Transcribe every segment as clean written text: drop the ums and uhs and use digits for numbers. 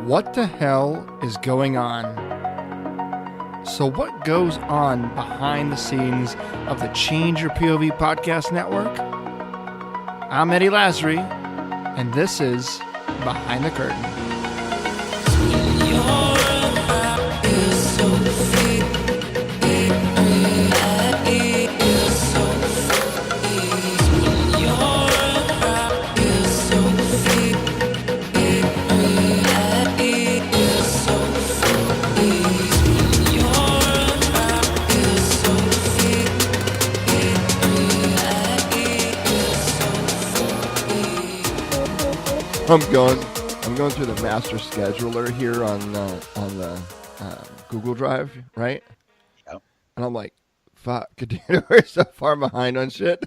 What the hell is going on? So what goes on behind the scenes of the Change Your POV podcast network? I'm Eddie Lazary, and this is Behind the Curtain. I'm going through the master scheduler here on the Google Drive, right? Yep. And I'm like, fuck, we're so far behind on shit.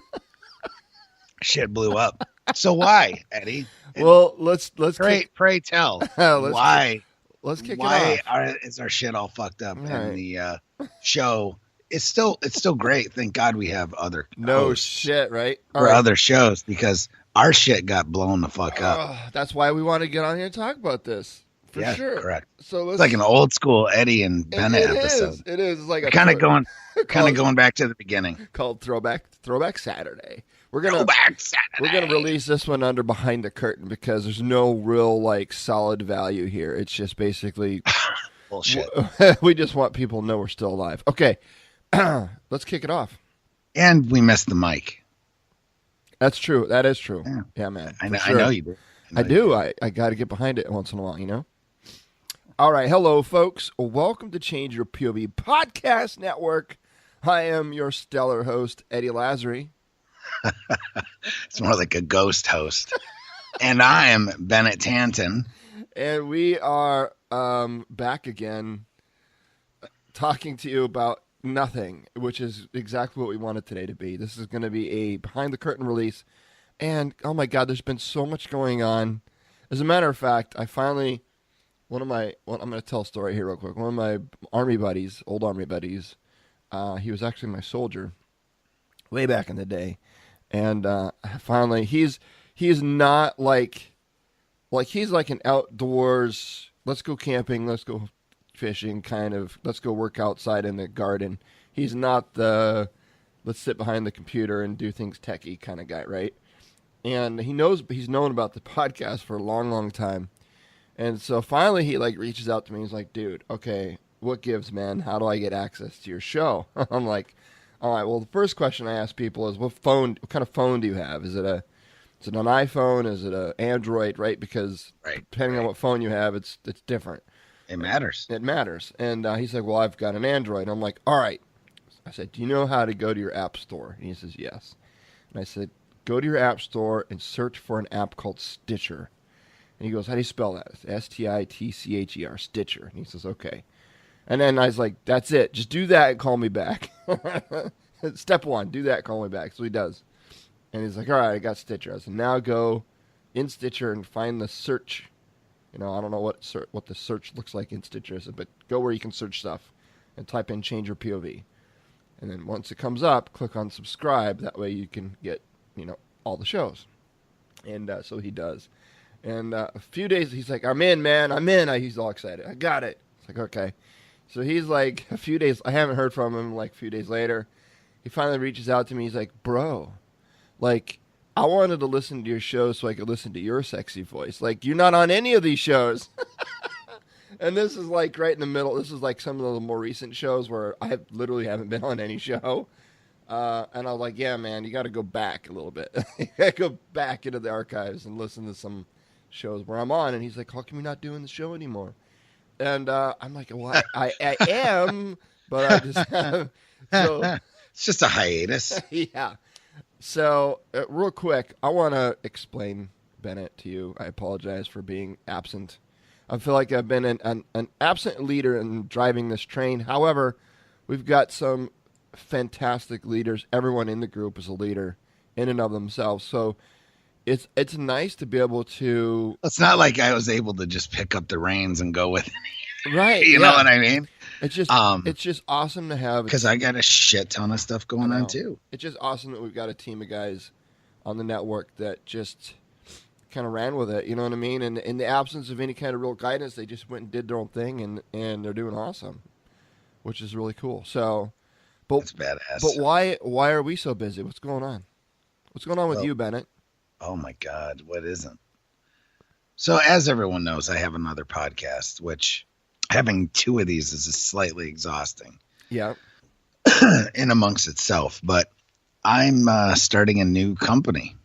Shit blew up. So why, Eddie? Well, let's pray tell why. Let's kick it off. Is our shit all fucked up? All and right. the show it's still great. Thank God we have other No hosts shit, right? for other shows because our shit got blown the fuck up. That's why we want to get on here and talk about this. For sure. Correct. So It's like an old school Eddie and Bennett episode. It is like a kind of going back to the beginning. Called Throwback Saturday. We're gonna release this one under Behind the Curtain because there's no real like solid value here. It's just basically bullshit. We just want people to know we're still alive. Okay, let's kick it off. And we missed the mic. That's true. That is true. Yeah man. I know you do. I do. I got to get behind it once in a while, you know? All right. Hello, folks. Welcome to Change Your POV Podcast Network. I am your stellar host, Eddie Lazary. It's more like a ghost host. And I am Bennett Tanton. And we are back again talking to you about nothing, which is exactly what we wanted today to be. This is going to be a behind-the-curtain release. And, oh my God, there's been so much going on. As a matter of fact, I'm going to tell a story here real quick. One of my old Army buddies, he was actually my soldier way back in the day. And finally, he's not like he's like an outdoors, let's go camping, let's go fishing kind of, let's go work outside in the garden. He's not the let's sit behind the computer and do things techie kind of guy, right? And he's known about the podcast for a long, long time. And so finally he like reaches out to me. He's like, dude, okay, what gives, man? How do I get access to your show? I'm like, all right, well, the first question I ask people is what kind of phone do you have? Is it an iPhone? Is it an Android, right? Because depending on what phone you have, it's different. It matters. It matters. And he's like, well, I've got an Android. I'm like, all right. I said, do you know how to go to your app store? And he says, yes. And I said, go to your app store and search for an app called Stitcher. And he goes, how do you spell that? It's S-T-I-T-C-H-E-R, Stitcher. And he says, okay. And then I was like, that's it. Just do that and call me back. Step one, do that, call me back. So he does. And he's like, all right, I got Stitcher. I said, now go in Stitcher and find the search. You know, I don't know what the search looks like in Stitcher, but go where you can search stuff and type in Change Your POV. And then once it comes up, click on subscribe. That way you can get, all the shows. And so he does. And a few days, he's like, I'm in, man. I'm in. He's all excited. I got it. It's like, okay. So he's like, a few days, I haven't heard from him, like a few days later. He finally reaches out to me. He's like, bro, like, I wanted to listen to your show so I could listen to your sexy voice. Like, you're not on any of these shows. And this is like right in the middle. This is like some of the more recent shows where I literally haven't been on any show. And I was like, yeah, man, you got to go back a little bit. You got to go back into the archives and listen to some shows where I'm on. And he's like, how come you're not doing the show anymore? And I'm like, well, I am, but I just have. So it's just a hiatus. Yeah. So real quick, I want to explain Bennett to you. I apologize for being absent. I feel like I've been an absent leader in driving this train. However, we've got some fantastic leaders. Everyone in the group is a leader in and of themselves. So it's nice to be able to. It's not like I was able to just pick up the reins and go with it. Right. You know what I mean? It's just awesome to have. Because I got a shit ton of stuff going on too. It's just awesome that we've got a team of guys on the network that just kind of ran with it. You know what I mean? And in the absence of any kind of real guidance, they just went and did their own thing, and they're doing awesome, which is really cool. So, That's badass. But why are we so busy? What's going on? What's going on with you, Bennett? Oh my God, what isn't? So as everyone knows, I have another podcast, which having two of these is slightly exhausting. Yeah. In amongst itself, but I'm starting a new company.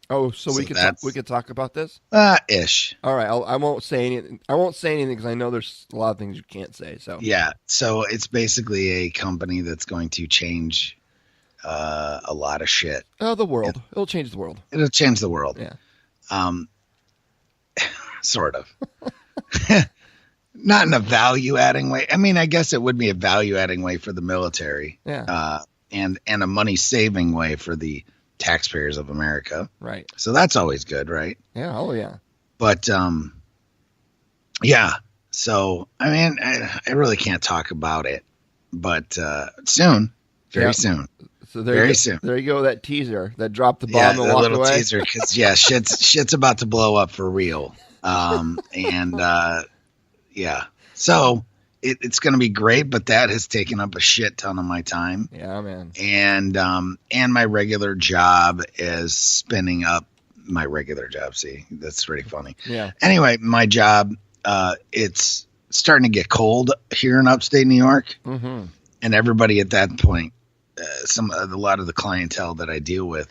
Oh, so we could talk about this? Ish. All right, I won't say anything. I won't say anything because I know there's a lot of things you can't say. So yeah, so it's basically a company that's going to change a lot of shit. Oh, the world. It'll change the world. It'll change the world. Yeah. Sort of. Not in a value-adding way. I mean, I guess it would be a value-adding way for the military. Yeah. And a money-saving way for the taxpayers of America. Right. So that's always good, right? Yeah. Oh, yeah. But, yeah. So, I mean, I really can't talk about it. But soon. Very soon. So soon. There you go. That teaser that dropped the bomb and walked little away. Teaser because shit's about to blow up for real. Yeah, so it's going to be great, but that has taken up a shit ton of my time. Yeah, man. And my regular job is spinning up my regular job. See, that's pretty funny. Yeah. Anyway, my job, it's starting to get cold here in upstate New York, mm-hmm. and everybody at that point, a lot of the clientele that I deal with,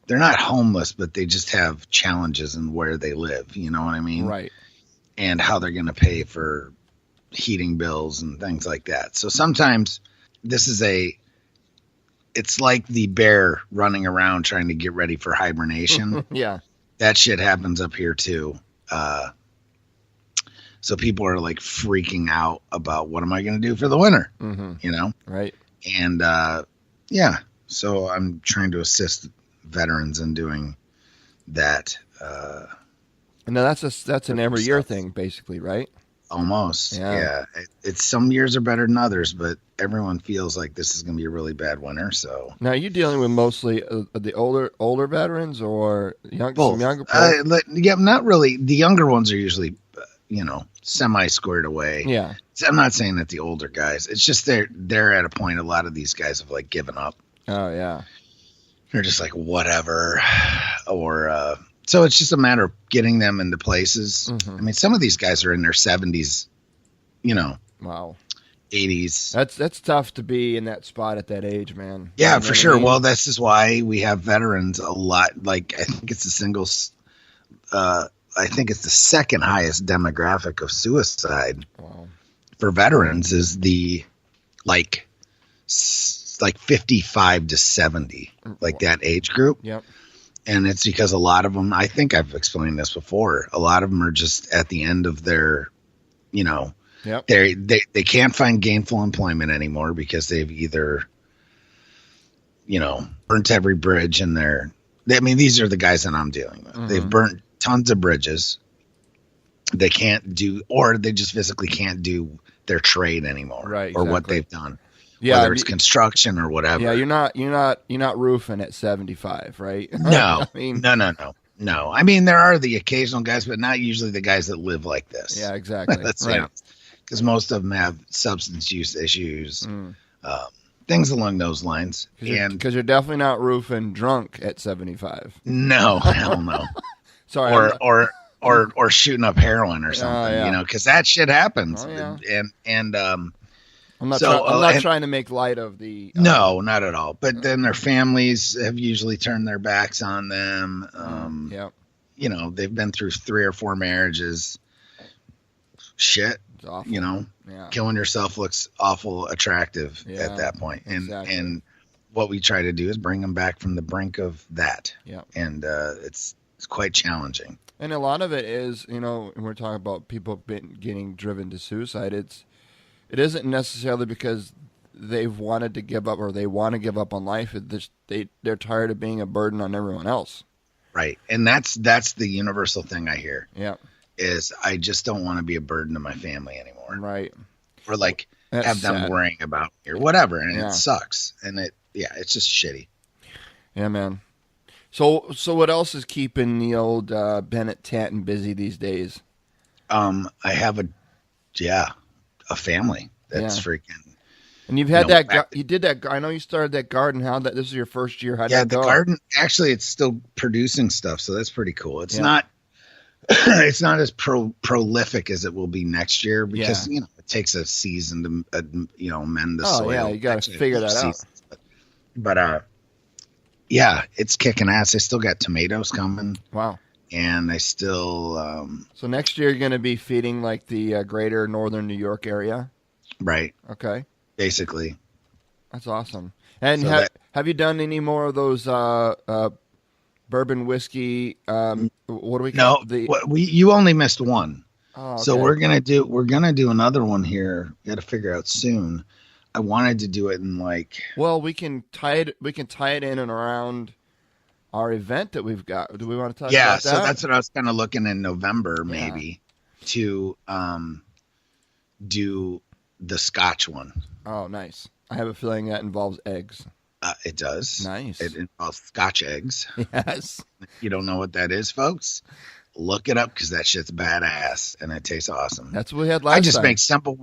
they're not homeless, but they just have challenges in where they live. You know what I mean? Right. And how they're going to pay for heating bills and things like that. So sometimes it's like the bear running around trying to get ready for hibernation. Yeah. That shit happens up here too. So people are like freaking out about what am I going to do for the winter? Mm-hmm. You know? Right. And, yeah, so I'm trying to assist veterans in doing that. And now that's an every year thing, basically, right? Almost. Yeah. It's some years are better than others, but everyone feels like this is going to be a really bad winter. So now, are you dealing with mostly the older veterans or both? Some younger? Yeah, not really. The younger ones are usually, semi squared away. Yeah. I'm not saying that the older guys. It's just they're at a point. A lot of these guys have like given up. Oh yeah. They're just like whatever, or so it's just a matter of getting them into places. Mm-hmm. I mean, some of these guys are in their 70s, wow, 80s. That's tough to be in that spot at that age, man. Yeah, for sure. I mean? Well, this is why we have veterans a lot. Like, I think it's the singles. I think it's the second highest demographic of suicide. Wow. For veterans is the like 55 to 70, like that age group. Yep. And it's because a lot of them, I think I've explained this before, a lot of them are just at the end of their, yep. they can't find gainful employment anymore because they've either, burnt every bridge in their, these are the guys that I'm dealing with. Mm-hmm. They've burnt tons of bridges. They can't do, or they just physically can't do their trade anymore, right? Exactly. Or what they've done. Yeah, whether it's construction or whatever. Yeah, you're not roofing at 75, right? No, no. I mean, there are the occasional guys, but not usually the guys that live like this. Yeah, exactly. That's right. Because most of them have substance use issues, things along those lines. Because you're definitely not roofing drunk at 75. No, hell no. Sorry. Or shooting up heroin or something, because that shit happens. Oh, yeah. And I'm not trying to make light of the. No, not at all. But then their families have usually turned their backs on them. Yeah. They've been through 3 or 4 marriages. Shit. It's awful. Killing yourself looks awful attractive at that point. And what we try to do is bring them back from the brink of that. Yeah. And it's quite challenging. And a lot of it is, when we're talking about people getting driven to suicide, it isn't necessarily because they've wanted to give up or they want to give up on life. They're tired of being a burden on everyone else. Right. And that's the universal thing I hear. Yeah. Is I just don't want to be a burden to my family anymore. Right. Or have them worrying about me or whatever. And it sucks. And it's just shitty. Yeah, man. So what else is keeping the old Bennett Tanton busy these days? I have a family that's freaking. And you've had you did that. I know you started that garden. This is your first year. How'd that go? The garden, actually, it's still producing stuff, so that's pretty cool. It's not, it's not as prolific as it will be next year because, it takes a season to, mend the soil. Yeah, you got to figure that out. But it's kicking ass. I still got tomatoes coming. Wow. And I still. So next year you're going to be feeding like the greater northern New York area? Right. Okay. Basically. That's awesome. And so have you done any more of those bourbon whiskey? What do we call you only missed one. Oh, okay. So we're gonna do another one here. We got to figure out soon. I wanted to do it in we can tie it in and around our event that we've got. Do we want to talk about that? Yeah, so that's what I was kind of looking in November maybe to do the Scotch one. Oh, nice. I have a feeling that involves eggs. It does. Nice. It involves Scotch eggs. Yes. If you don't know what that is, folks, look it up because that shit's badass and it tastes awesome. That's what we had last time. I just make simple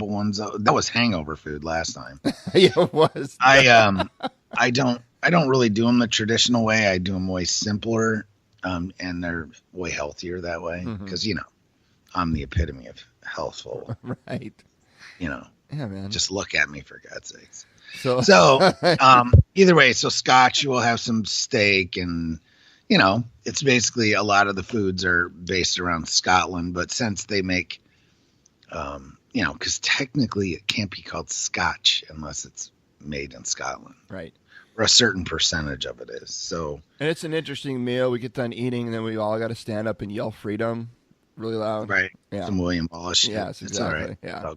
ones. That was hangover food last time. Yeah, it was. I don't really do them the traditional way. I do them way simpler, and they're way healthier that way because I'm the epitome of healthful. Right. Yeah, man. Just look at me, for God's sakes. So either way, so Scotch, you will have some steak and, it's basically a lot of the foods are based around Scotland, but since they make, because technically it can't be called Scotch unless it's made in Scotland. Right. Or a certain percentage of it is. So. And it's an interesting meal. We get done eating and then we all got to stand up and yell freedom really loud. Right. Yeah. Some William Wallace. Yes, exactly. It's all right. Yeah.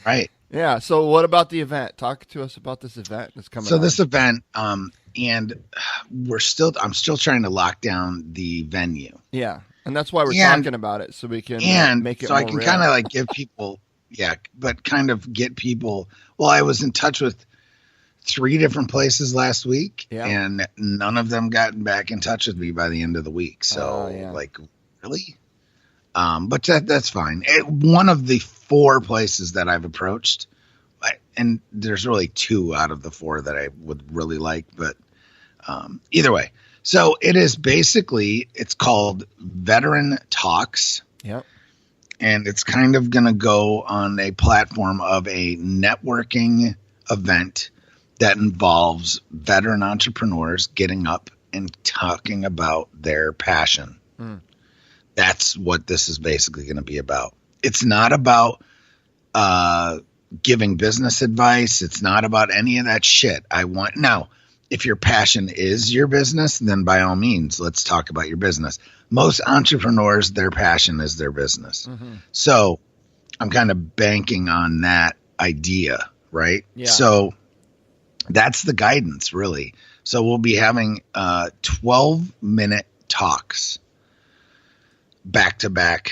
Right. Yeah. So what about the event? Talk to us about this event that's coming up. So this event, and I'm still trying to lock down the venue. Yeah. And that's why we're talking about it. So we can make it so more I can real. kind of give people, but kind of get people. Well, I was in touch with 3 different places last week and none of them got back in touch with me by the end of the week. So really? But that's fine. One of the 4 places that I've approached, and there's really 2 out of the 4 that I would really like, but either way. So it is basically, it's called Veteran Talks. Yep. And it's kind of going to go on a platform of a networking event that involves veteran entrepreneurs getting up and talking about their passion. That's what this is basically going to be about. It's not about giving business advice. It's not about any of that shit. Now, if your passion is your business, then by all means, let's talk about your business. Most entrepreneurs, their passion is their business. So I'm kind of banking on that idea, right? Yeah. So that's the guidance, really. So we'll be having 12-minute talks back to back,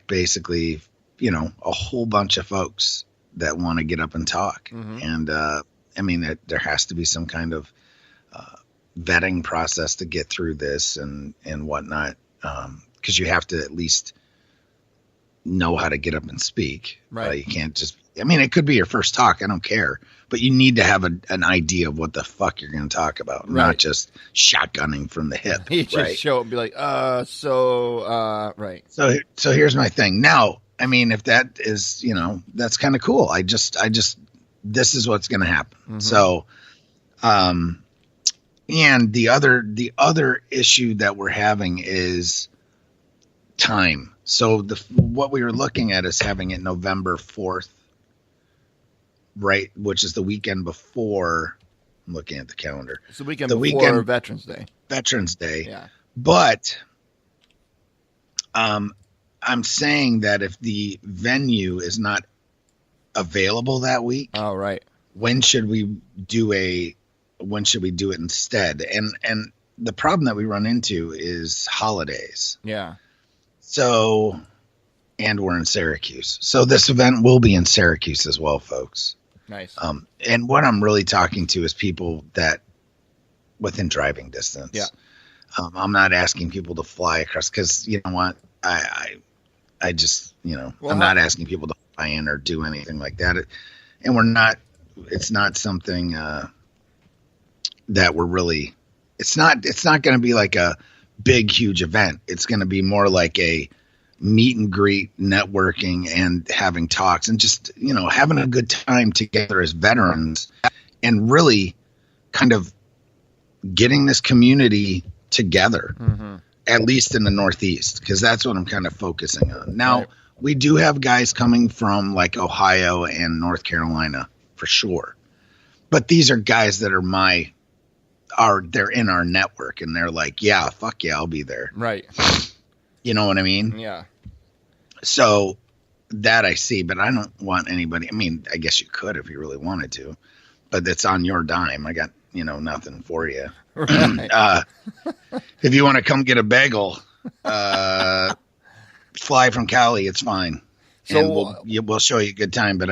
basically, a whole bunch of folks that want to get up and talk. And there has to be some kind of vetting process to get through this and whatnot, because you have to at least know how to get up and speak. Right. You can't just. It could be your first talk. I don't care, but you need to have an idea of what the fuck you're going to talk about, not just shotgunning from the hip. You just show up and be like, right. So here's my thing. Now, if that is, that's kind of cool. I just, this is what's going to happen. So, and the other issue that we're having is time. So what we were looking at is having it November 4th, right, which is the weekend before. I'm looking at the calendar. It's the weekend before Veterans Day. Veterans Day. Yeah. But I'm saying that if the venue is not available that week, oh right, when should we do it instead? And the problem that we run into is holidays. Yeah. So, and we're in Syracuse. So this event will be in Syracuse as well, folks. Nice. And what I'm really talking to is people that within driving distance. Yeah. I'm not asking people to fly across because you know what? I just, I'm not asking people to fly in or do anything like that. It's not something that we're really, it's not going to be like a big, huge event. It's going to be more like a meet and greet, networking, and having talks and just, having a good time together as veterans and really kind of getting this community together, at least in the Northeast, because that's what I'm kind of focusing on. Now, we do have guys coming from like Ohio and North Carolina for sure. But these are guys that are they're in our network and they're like, yeah, fuck yeah, I'll be there. Right. You know what I mean? Yeah. So that I see, but I don't want anybody. I mean, I guess you could if you really wanted to, but it's on your dime. I got, nothing for you. Right. If you want to come get a bagel, fly from Cali, it's fine. So we'll show you a good time, but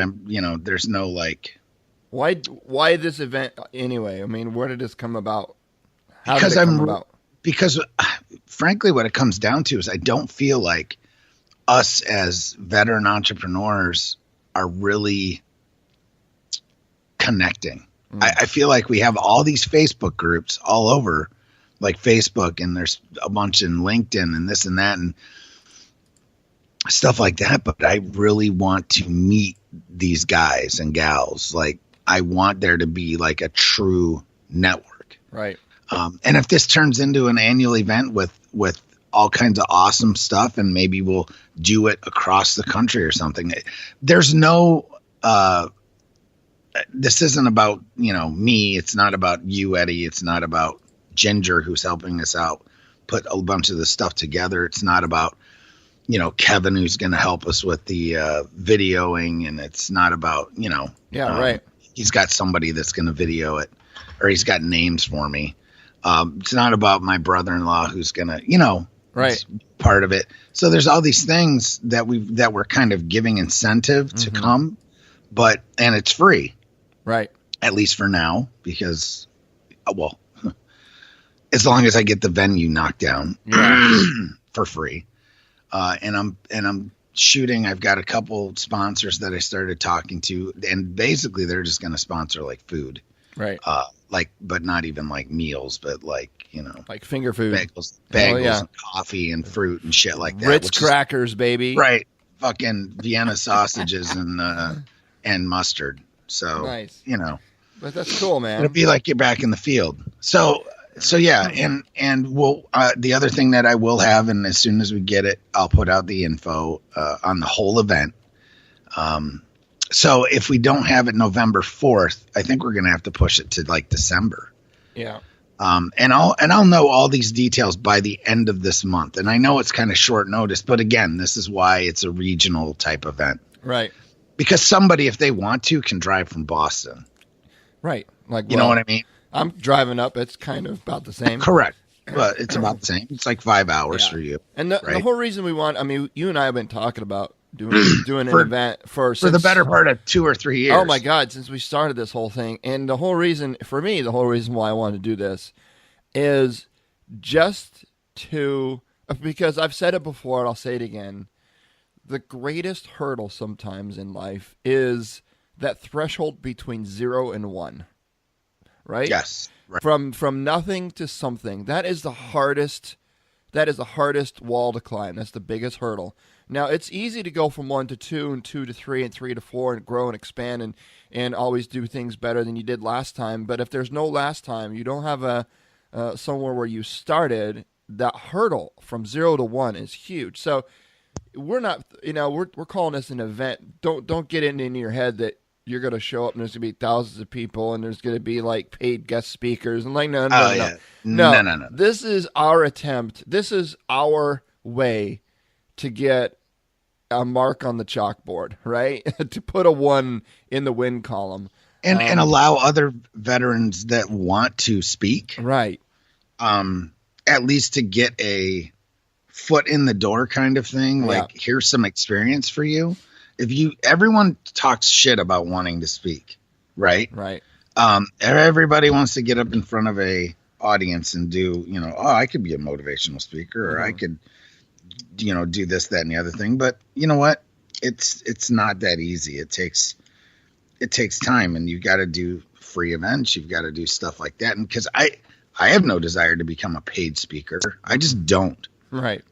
there's no like. Why this event anyway? I mean, where did this come about? How did it come about? Because frankly, what it comes down to is I don't feel like us as veteran entrepreneurs are really connecting. I feel like we have all these Facebook groups all over, like Facebook, and there's a bunch in LinkedIn and this and that and stuff like that. But I really want to meet these guys and gals. Like, I want there to be like a true network. Right. And if this turns into an annual event with all kinds of awesome stuff, and maybe we'll do it across the country or something. There's no, this isn't about, me. It's not about you, Eddie. It's not about Ginger, who's helping us out, put a bunch of this stuff together. It's not about, Kevin, who's going to help us with the videoing. And it's not about, right. He's got somebody that's going to video it, or he's got names for me. It's not about my brother-in-law who's going to, right, part of it. So there's all these things that we're kind of giving incentive to come, and it's free. Right. At least for now, because, as long as I get the venue knocked down for free. And I'm shooting. I've got a couple sponsors that I started talking to, and basically they're just going to sponsor like food. Right. But not even like meals, but like, like finger food, bagels and coffee and fruit and shit like that. Ritz crackers, baby. Right. Fucking Vienna sausages and mustard. So, nice. But that's cool, man. It'll be like you're back in the field. So yeah. And we'll, the other thing that I will have, and as soon as we get it, I'll put out the info, on the whole event. So if we don't have it November 4th, I think we're going to have to push it to like December. Yeah. And I'll know all these details by the end of this month. And I know it's kind of short notice, but again, this is why it's a regional type event. Right. Because somebody, if they want to, can drive from Boston. Right. Like, you know what I mean? I'm driving up. It's kind of about the same. Correct. But it's about the same. It's like 5 hours for you. And the whole reason we want, you and I have been talking about doing an event for the better part of 2 or 3 years. Oh my God, since we started this whole thing. And the whole reason why I wanted to do this is just because I've said it before and I'll say it again. The greatest hurdle sometimes in life is that threshold between 0 and 1. Right? Yes. Right. From nothing to something. That is the hardest wall to climb. That's the biggest hurdle. Now, it's easy to go from 1 to 2 and 2 to 3 and 3 to 4 and grow and expand and always do things better than you did last time. But if there's no last time, you don't have somewhere where you started, that hurdle from 0 to 1 is huge. So we're not, we're calling this an event. Don't get it in your head that you're going to show up and there's going to be thousands of people and there's going to be like paid guest speakers and like, no. This is our attempt. This is our way to get a mark on the chalkboard, right? To put a 1 in the win column. And allow other veterans that want to speak. Right. At least to get a foot in the door kind of thing. Like, here's some experience for you. Everyone talks shit about wanting to speak. right? Right. Everybody wants to get up in front of a audience and do, I could be a motivational speaker, or I could, do this, that, and the other thing. But you know what? It's not that easy. It takes time, and you've got to do free events. You've got to do stuff like that. And because I have no desire to become a paid speaker. I just don't. Right.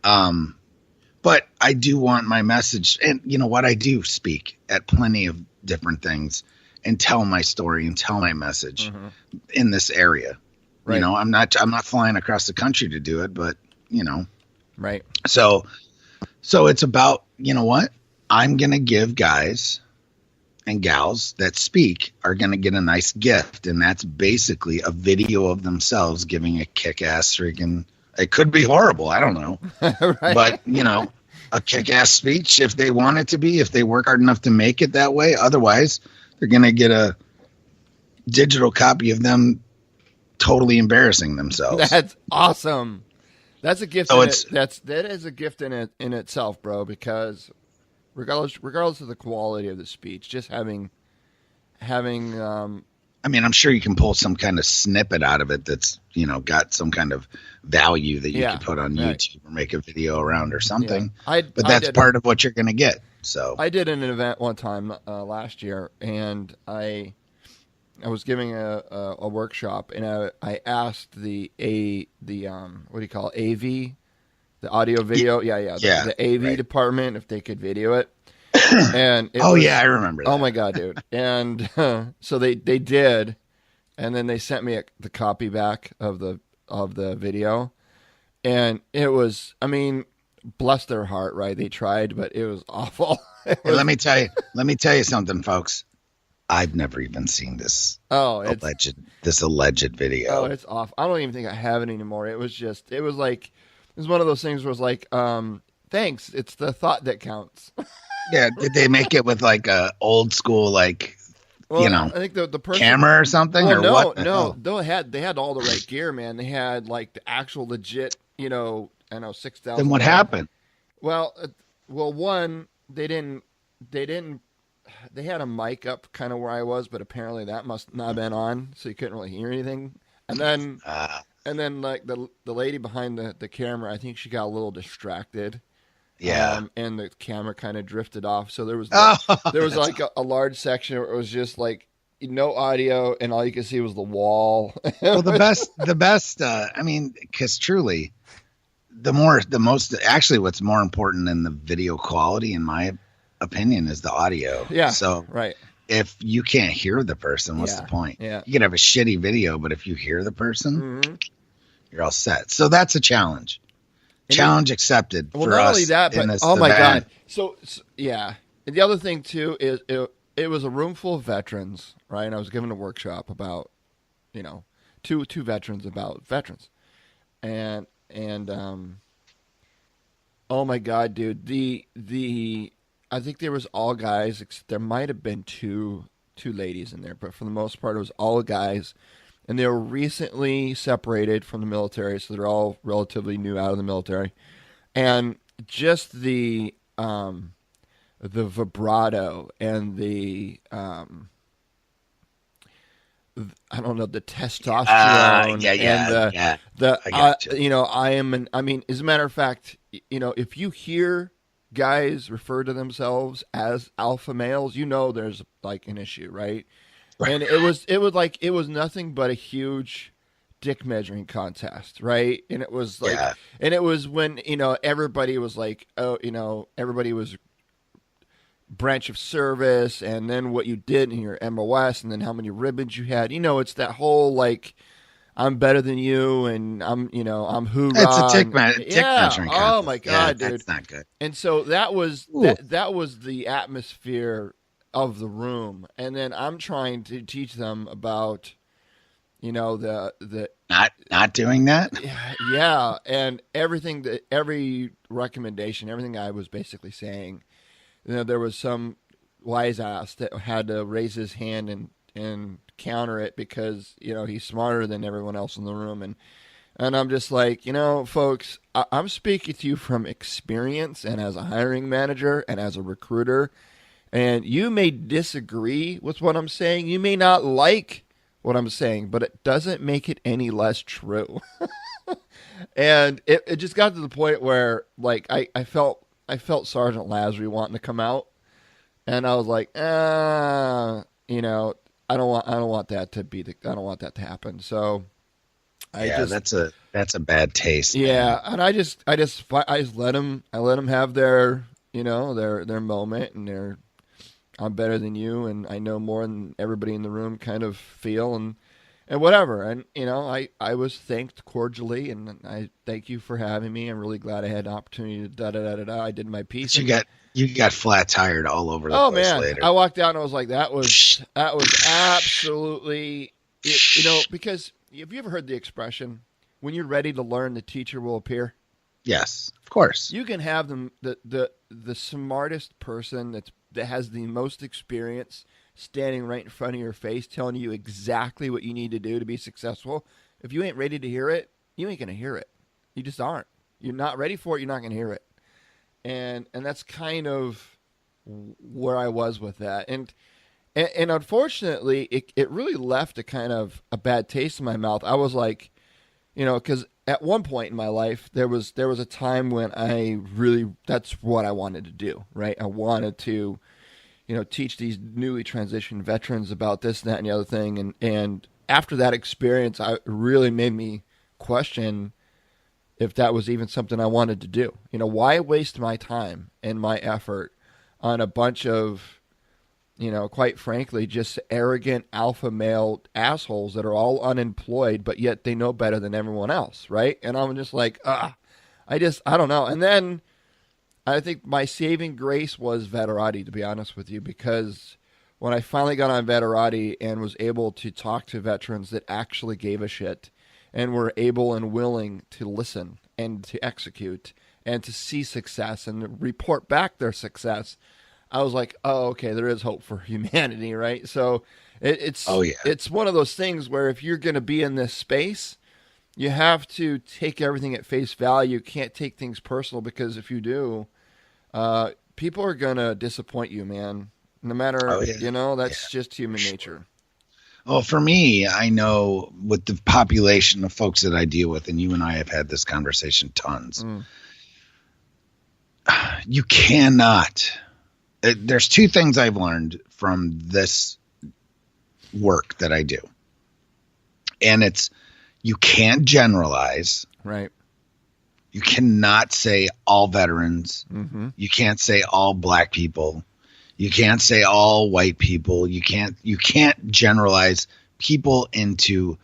But I do want my message, and you know what? I do speak at plenty of different things and tell my story and tell my message in this area. Right. I'm not flying across the country to do it, but Right. So it's about, you know what? I'm going to give guys and gals that speak are going to get a nice gift. And that's basically a video of themselves giving a kick-ass freaking, it could be horrible. I don't know. Right. But, a kick-ass speech if they want it to be, if they work hard enough to make it that way. Otherwise, they're going to get a digital copy of them totally embarrassing themselves. That's awesome. That's a gift. That is a gift in itself, bro, because regardless of the quality of the speech, just having I'm sure you can pull some kind of snippet out of it that's, got some kind of value that you can put on YouTube or make a video around or something. Yeah. But that's part of what you're going to get. So I did an event one time last year, and I was giving a workshop, and I asked the what do you call it? AV, the audio video, the AV department if they could video it. And I remember that. Oh my god, dude! And so they did, and then they sent me the copy back of the video, and it was, bless their heart, right? They tried, but it was awful. Let me tell you something, folks. I've never even seen this. Alleged video. Oh, it's awful. I don't even think I have it anymore. It was one of those things where it was like, thanks. It's the thought that counts. Yeah, did they make it with like a old school I think the person, camera or something? Well, or what? No. They had all the right gear, man. They had like the actual legit, 6,000. Then what happened? Well, one, they had a mic up kind of where I was, but apparently that must not have been on, so you couldn't really hear anything. And then like the lady behind the camera, I think she got a little distracted. Yeah. And the camera kind of drifted off. So there was like a large section where it was just like no audio, and all you could see was the wall. Well, the best, because truly what's more important than the video quality, in my opinion, is the audio. Yeah. So right. If you can't hear the person, what's the point? Yeah. You can have a shitty video, but if you hear the person, you're all set. So that's a challenge. Challenge accepted for us. Well, not only that, but oh my god! So yeah, and the other thing too is it was a room full of veterans, right? And I was giving a workshop about, two veterans about veterans, and oh my god, dude, the I think there was all guys. There might have been two ladies in there, but for the most part, it was all guys. And they were recently separated from the military, so they're all relatively new out of the military. And just the vibrato and the the testosterone as a matter of fact, if you hear guys refer to themselves as alpha males, there's like an issue, right? And it was nothing but a huge dick measuring contest, right? And it was like, and it was when, everybody was like, everybody was branch of service, and then what you did in your MOS, and then how many ribbons you had. It's that whole like, I'm better than you, and I'm hoorah. It's a dick measuring contest. Oh my god, dude, that's not good. And so that was that was the atmosphere of the room, and then I'm trying to teach them about, the not doing that. Yeah, and every recommendation, everything I was basically saying, there was some wise ass that had to raise his hand and counter it because he's smarter than everyone else in the room, and I'm just like, folks, I'm speaking to you from experience and as a hiring manager and as a recruiter. And you may disagree with what I'm saying. You may not like what I'm saying, but it doesn't make it any less true. And it just got to the point where, like, I felt Sergeant Lazary wanting to come out, and I was like, you know, I don't want that to happen. So that's a bad taste. Yeah, man. And I just let them have their, you know, their moment, and I'm better than you, and I know more than everybody in the room kind of feel, and whatever. And, you know, I was thanked cordially, and I thank you for having me. I'm really glad I had an opportunity to I did my piece. But you got flat tired all over the place later. I walked out and I was like, that was absolutely, you know, because have you ever heard the expression, when you're ready to learn, the teacher will appear? Yes, of course. You can have the smartest person that has the most experience standing right in front of your face, telling you exactly what you need to do to be successful. If you ain't ready to hear it, you ain't going to hear it. You just aren't. You're not ready for it. You're not going to hear it. And that's kind of where I was with that. And unfortunately, it really left a kind of a bad taste in my mouth. I was like, you know, because at one point in my life, there was a time when that's what I wanted to do, right? I wanted to, you know, teach these newly transitioned veterans about this, that, and the other thing. And after that experience, it really made me question if that was even something I wanted to do. You know, why waste my time and my effort on a bunch of, you know, quite frankly, just arrogant alpha male assholes that are all unemployed, but yet they know better than everyone else, right? And I'm just like, I don't know. And then I think my saving grace was Veterati, to be honest with you, because when I finally got on Veterati and was able to talk to veterans that actually gave a shit and were able and willing to listen and to execute and to see success and report back their success, I was like, oh, okay, there is hope for humanity, right? So it's one of those things where if you're going to be in this space, you have to take everything at face value. You can't take things personal, because if you do, people are going to disappoint you, man. No matter, you know, that's just human nature. Well, for me, I know with the population of folks that I deal with, and you and I have had this conversation tons, you cannot. There's two things I've learned from this work that I do. And it's, you can't generalize. Right. You cannot say all veterans. Mm-hmm. You can't say all black people. You can't say all white people. You can't generalize people into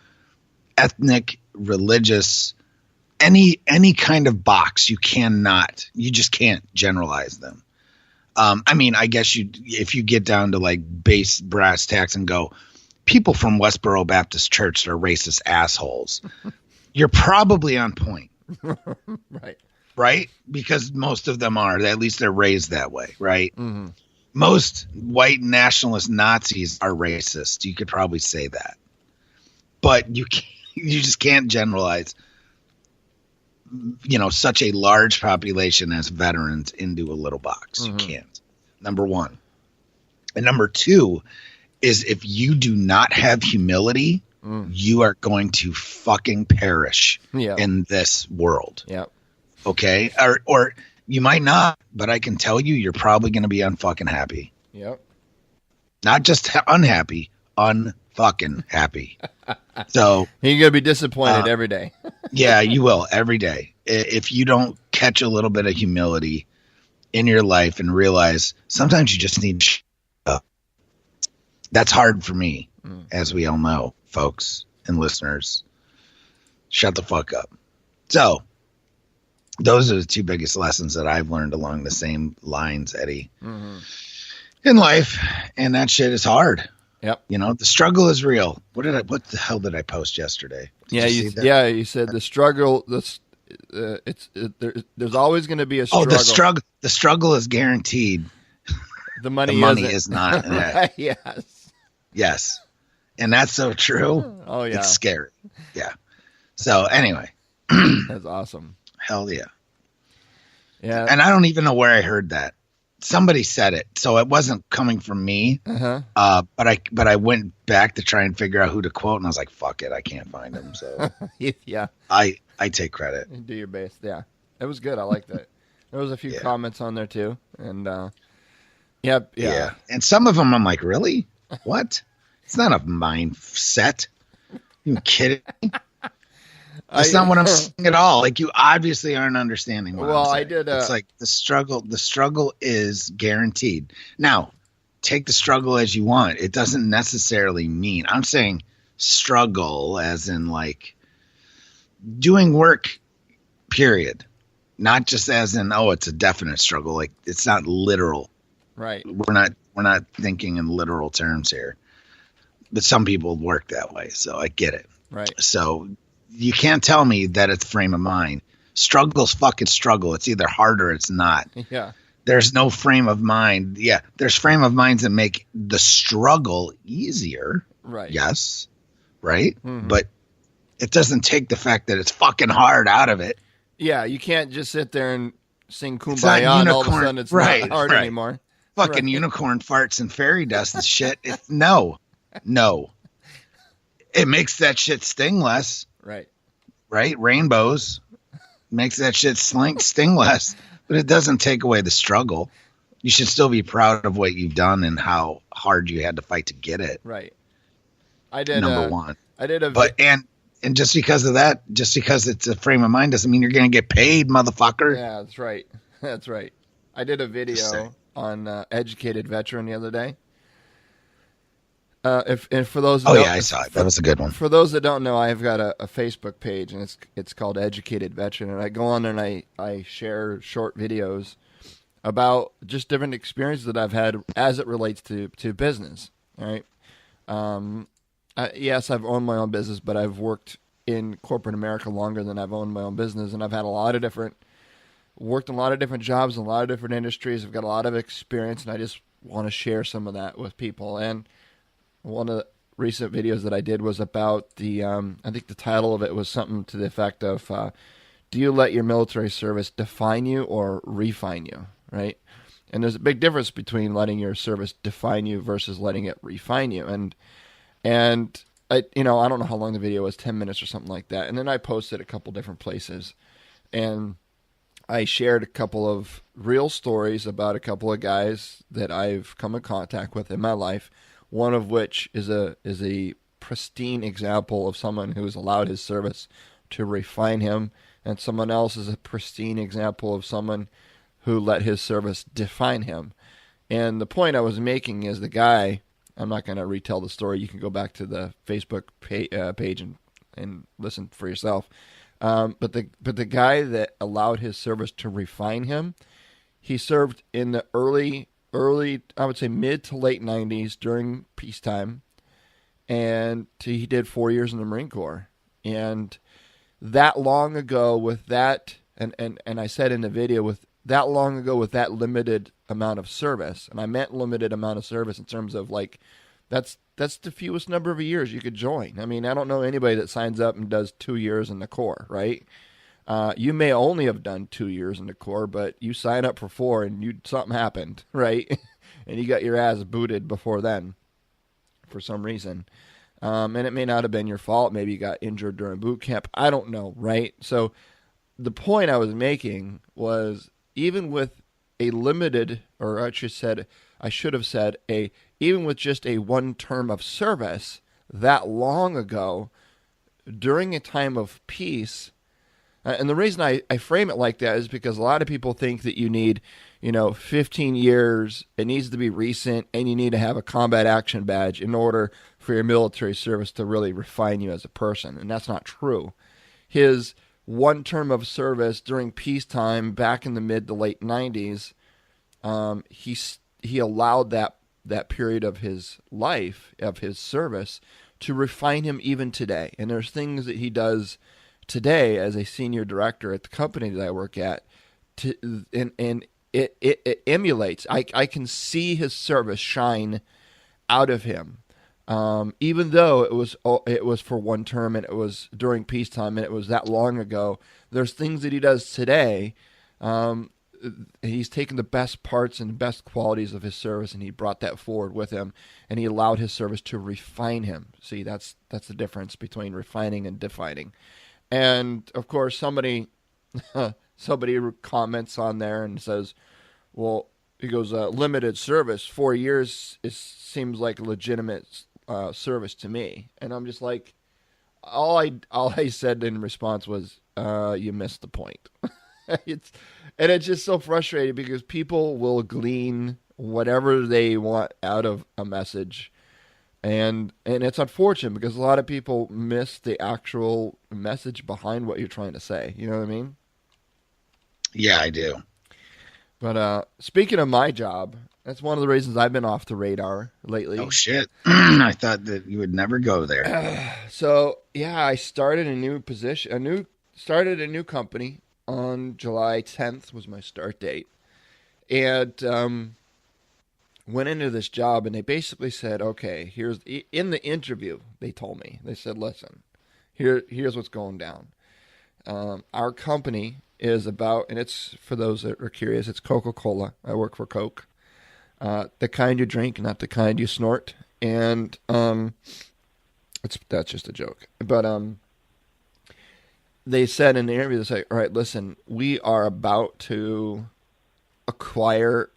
ethnic, religious, any kind of box. You just can't generalize them. I mean, I guess if you get down to like base brass tacks and go, people from Westboro Baptist Church are racist assholes, you're probably on point. Right? Because most of them are. At least they're raised that way, right? Mm-hmm. Most white nationalist Nazis are racist. You could probably say that. But you just can't generalize, you know, such a large population as veterans into a little box. Mm-hmm. You can't. Number one. And number two is, if you do not have humility, you are going to fucking perish in this world. Yep. Okay? Or you might not, but I can tell you, you're probably going to be unfucking happy. Yep. Not just unhappy, unfucking happy. So you're going to be disappointed every day. Yeah, you will, every day. If you don't catch a little bit of humility in your life and realize sometimes you just need up. That's hard for me, as we all know, folks and listeners. Shut the fuck up. So those are the two biggest lessons that I've learned along the same lines, Eddie, in life. And that shit is hard. Yep. You know, the struggle is real. What the hell did I post yesterday? You said the struggle, there's always going to be a struggle. The struggle is guaranteed. The money is not. Yes. And that's so true. Oh yeah. It's scary. Yeah. So anyway. That's awesome. Hell yeah. Yeah. And I don't even know where I heard that. somebody said it, so it wasn't coming from me. But I went back to try and figure out who to quote, and I was like, "Fuck it, I can't find him." So yeah, I take credit. Do your best. Yeah, it was good. I liked it. There was a few comments on there too, and yeah. And some of them, I'm like, really? What? It's not a mindset. You kidding? That's not what I'm saying at all. Like, you obviously aren't understanding what I'm saying. I did. It's like the struggle is guaranteed. Now, take the struggle as you want. It doesn't necessarily mean, I'm saying struggle as in like doing work, period. Not just as in, oh, it's a definite struggle. Like, it's not literal. Right. We're not thinking in literal terms here. But some people work that way, so I get it. Right. So you can't tell me that it's frame of mind. Struggle's fucking struggle. It's either hard or it's not. Yeah. There's no frame of mind. Yeah, there's frame of minds that make the struggle easier. Right. Yes. Right? Mm-hmm. But it doesn't take the fact that it's fucking hard out of it. Yeah, you can't just sit there and sing Kumbaya and all of a sudden it's not hard anymore. Fucking unicorn farts and fairy dust and shit. No. It makes that shit sting less. Right. Rainbows makes that shit sting less, but it doesn't take away the struggle. You should still be proud of what you've done and how hard you had to fight to get it. Right. I did. Number one. I did and just because of that, just because it's a frame of mind doesn't mean you're going to get paid, motherfucker. Yeah, that's right. That's right. I did a video on Educated Veteran the other day. And for those, I saw it. That was a good one. For those that don't know, I've got a Facebook page, and it's called Educated Veteran, and I go on there and I share short videos about just different experiences that I've had as it relates to business. All right. Yes, I've owned my own business, but I've worked in corporate America longer than I've owned my own business, and I've had worked in a lot of different jobs in a lot of different industries. I've got a lot of experience, and I just want to share some of that with people. And one of the recent videos that I did was about the, I think the title of it was something to the effect of, do you let your military service define you or refine you, right? And there's a big difference between letting your service define you versus letting it refine you. And I don't know how long the video was, 10 minutes or something like that. And then I posted a couple different places. And I shared a couple of real stories about a couple of guys that I've come in contact with in my life. One of which is a pristine example of someone who has allowed his service to refine him, and someone else is a pristine example of someone who let his service define him. And the point I was making is the guy, I'm not going to retell the story. You can go back to the Facebook page and listen for yourself. But the guy that allowed his service to refine him, he served in the early, I would say mid to late 90s during peacetime, and he did 4 years in the Marine Corps. And that long ago with that, and I said in the video, with that long ago with that limited amount of service, and I meant limited amount of service in terms of like, that's the fewest number of years you could join. I mean, I don't know anybody that signs up and does 2 years in the Corps, right? You may only have done 2 years in the Corps, but you sign up for 4 and something happened, right? And you got your ass booted before then for some reason. And it may not have been your fault. Maybe you got injured during boot camp. I don't know, right? So the point I was making was even with a limited, or I should have said even with just a one term of service that long ago during a time of peace. And the reason I frame it like that is because a lot of people think that you need, 15 years, it needs to be recent, and you need to have a combat action badge in order for your military service to really refine you as a person. And that's not true. His one term of service during peacetime back in the mid to late 90s, he allowed that period of his life, of his service, to refine him even today. And there's things that he does today as a senior director at the company that I work at, and it emulates. I can see his service shine out of him, even though it was for one term and it was during peacetime and it was that long ago. There's things that he does today he's taken the best parts and best qualities of his service, and he brought that forward with him, and he allowed his service to refine him. See, that's the difference between refining and defining. And of course, somebody comments on there and says, well, he goes, limited service, 4 years seems like a legitimate service to me. And I'm just like, all I said in response was, you missed the point. It's just so frustrating because people will glean whatever they want out of a message. And it's unfortunate because a lot of people miss the actual message behind what you're trying to say. You know what I mean? Yeah, I do. But speaking of my job, that's one of the reasons I've been off the radar lately. Oh, shit. I thought that you would never go there. So, yeah, I started a new position, started a new company on July 10th was my start date. And went into this job, and they basically said, okay, in the interview, they told me, they said, listen, here's what's going down. Our company is about, and it's, for those that are curious, it's Coca-Cola. I work for Coke. The kind you drink, not the kind you snort. And that's just a joke. But they said in the interview, they say, all right, listen, we are about to acquire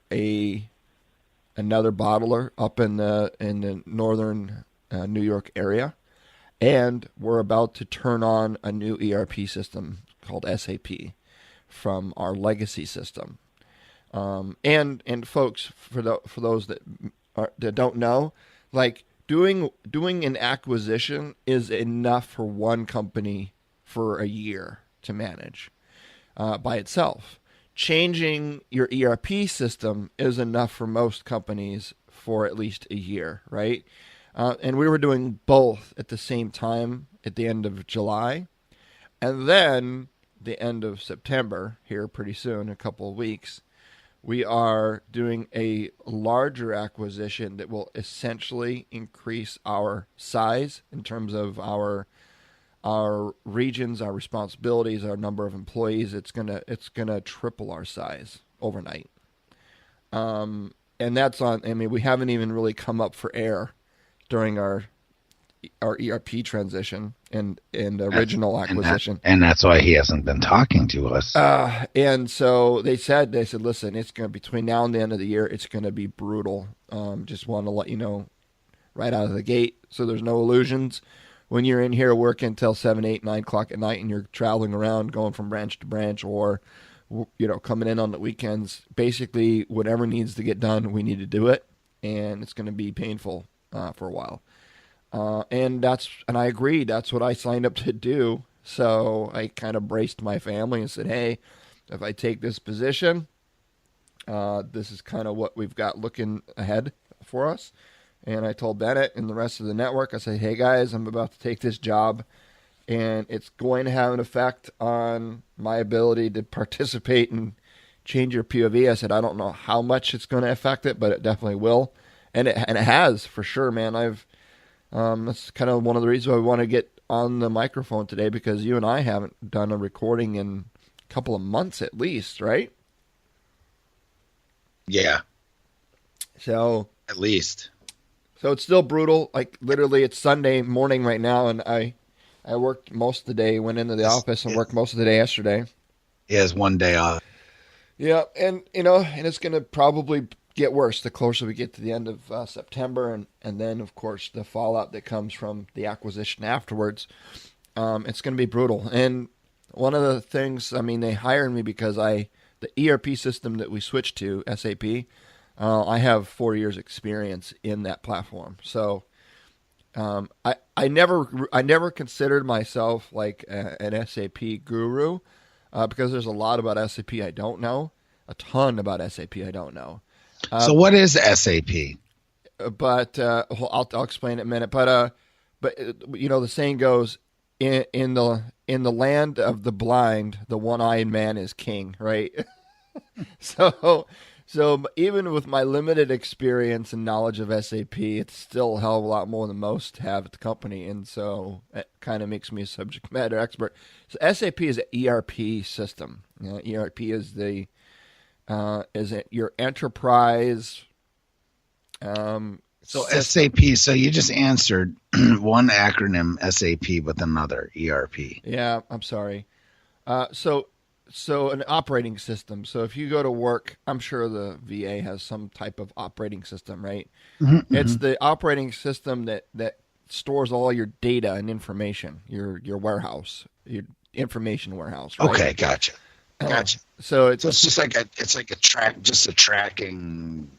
another bottler up in the northern New York area, and we're about to turn on a new ERP system called SAP from our legacy system. And folks, for those that don't know, like doing an acquisition is enough for one company for a year to manage by itself. Changing your ERP system is enough for most companies for at least a year, right? And we were doing both at the same time at the end of July, and then the end of September, here pretty soon, a couple of weeks, we are doing a larger acquisition that will essentially increase our size in terms of our regions, our responsibilities, our number of employees. It's gonna triple our size overnight. And that's on. I mean, we haven't even really come up for air during our ERP transition and original acquisition. And that's why he hasn't been talking to us. And so they said, listen, it's going to, between now and the end of the year, it's going to be brutal. Just want to let you know right out of the gate, so there's no illusions. When you're in here working until 7, 8, 9 o'clock at night and you're traveling around, going from branch to branch, or, coming in on the weekends, basically whatever needs to get done, we need to do it. And it's going to be painful for a while. And I agreed. That's what I signed up to do. So I kind of braced my family and said, hey, if I take this position, this is kind of what we've got looking ahead for us. And I told Bennett and the rest of the network, I said, hey guys, I'm about to take this job, and it's going to have an effect on my ability to participate and change your POV. I said, I don't know how much it's going to affect it, but it definitely will. And it has, for sure, man. That's kind of one of the reasons why we want to get on the microphone today, because you and I haven't done a recording in a couple of months at least, right? Yeah. So at least. So it's still brutal. Like literally, it's Sunday morning right now, and I worked most of the day. Went into the office and worked most of the day yesterday. He has one day off. Yeah, and and it's gonna probably get worse the closer we get to the end of September, and then of course the fallout that comes from the acquisition afterwards. It's gonna be brutal. And one of the things, I mean, they hired me because the ERP system that we switched to, SAP. I have 4 years experience in that platform. So I never considered myself like an SAP guru because there's a lot about SAP I don't know, a ton about SAP I don't know. So what is SAP? But I'll explain in a minute. But the saying goes, in the land of the blind, the one-eyed man is king, right? So even with my limited experience and knowledge of SAP, it's still a hell of a lot more than most have at the company. And so it kind of makes me a subject matter expert. So SAP is an ERP system. ERP is Is it your enterprise? So SAP. So you just answered one acronym SAP with another ERP. Yeah, I'm sorry. So an operating system. So if you go to work, I'm sure the VA has some type of operating system, right? Mm-hmm, It's the operating system that stores all your data and information, your warehouse, your information warehouse, right? Okay, gotcha. So it's just like a tracking.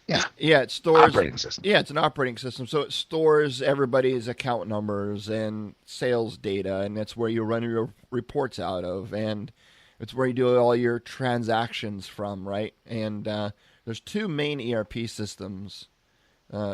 Yeah, it stores operating system. Yeah, it's an operating system. So it stores everybody's account numbers and sales data, and that's where you run your reports out of, and it's where you do all your transactions from, right? And there's two main ERP systems,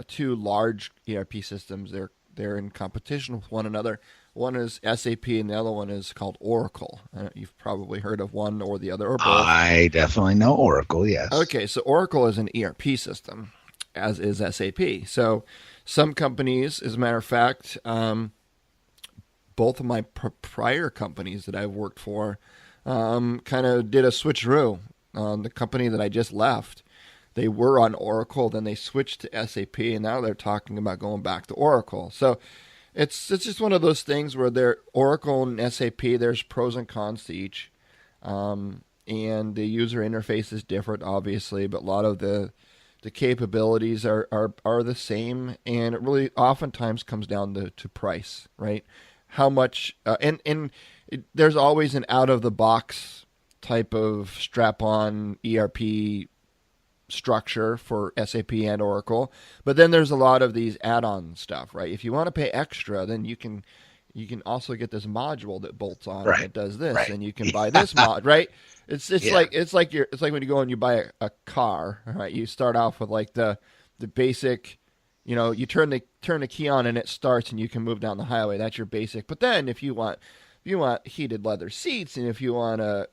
two large ERP systems. They're in competition with one another. One is SAP, and the other one is called Oracle. You've probably heard of one or the other, or both. I definitely know Oracle, yes. Okay, so Oracle is an ERP system, as is SAP. So some companies, as a matter of fact, both of my prior companies that I've worked for kind of did a switcheroo. The company that I just left, they were on Oracle, then they switched to SAP, and now they're talking about going back to Oracle. So it's just one of those things where they're Oracle and SAP, there's pros and cons to each. And the user interface is different, obviously, but a lot of the capabilities are the same, and it really oftentimes comes down to price, right? How much, there's always an out-of-the-box type of strap-on ERP structure for SAP and Oracle, but then there's a lot of these add-on stuff, right? If you want to pay extra, then you can also get this module that bolts on and it does this, and you can buy this mod, right? It's like when you go and you buy a car, right? You start off with like the basic, you turn the key on and it starts and you can move down the highway. That's your basic. But then if you want heated leather seats, and if you want a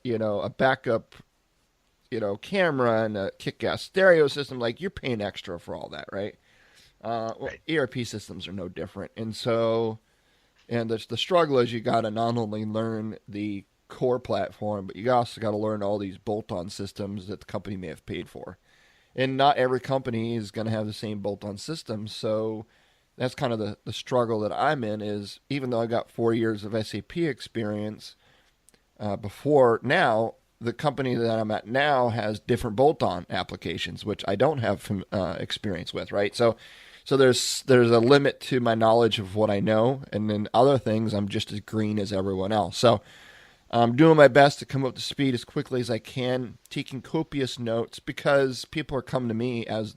backup camera and a kick-ass stereo system, like you're paying extra for all that, right? ERP systems are no different, and so. And the struggle is you got to not only learn the core platform, but you also got to learn all these bolt-on systems that the company may have paid for. And not every company is going to have the same bolt-on systems. So that's kind of the struggle that I'm in, is even though I got 4 years of SAP experience before now, the company that I'm at now has different bolt-on applications, which I don't have experience with, right? So there's a limit to my knowledge of what I know, and then other things I'm just as green as everyone else. So I'm doing my best to come up to speed as quickly as I can, taking copious notes, because people are coming to me as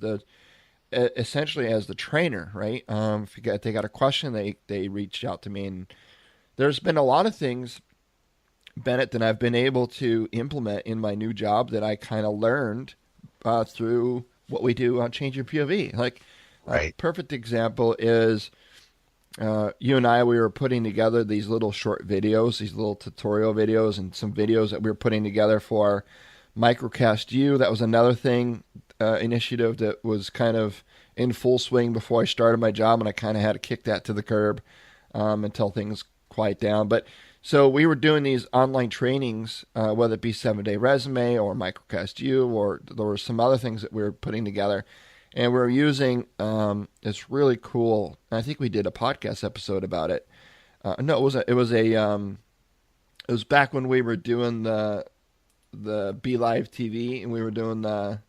essentially as the trainer, right? If they got a question, they reach out to me, and there's been a lot of things, Bennett, that I've been able to implement in my new job that I kind of learned through what we do on Change Your POV, like. Right. A perfect example is you and I, we were putting together these little short videos, these little tutorial videos, and some videos that we were putting together for Microcast U. That was another initiative that was kind of in full swing before I started my job, and I kind of had to kick that to the curb until things quiet down. But so we were doing these online trainings, whether it be 7-Day Resume or Microcast U, or there were some other things that we were putting together. And we're using this really cool. I think we did a podcast episode about it. No, it wasn't. It was back when we were doing the Be Live TV, and we were doing the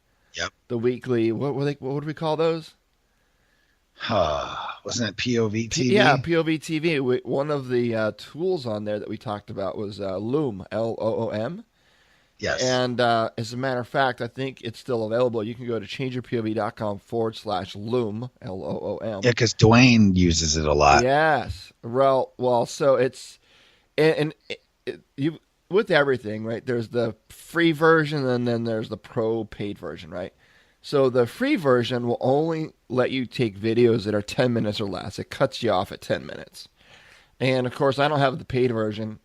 weekly. What would we call those? Wasn't it POV TV? Yeah, POV TV. One of the tools on there that we talked about was Loom, Loom. Yes. And as a matter of fact, I think it's still available. You can go to changeyourpov.com/Loom, Loom. Yeah, because Dwayne uses it a lot. Yes. Well, so it's you with everything, right? There's the free version, and then there's the pro paid version, right? So the free version will only let you take videos that are 10 minutes or less. It cuts you off at 10 minutes. And of course, I don't have the paid version.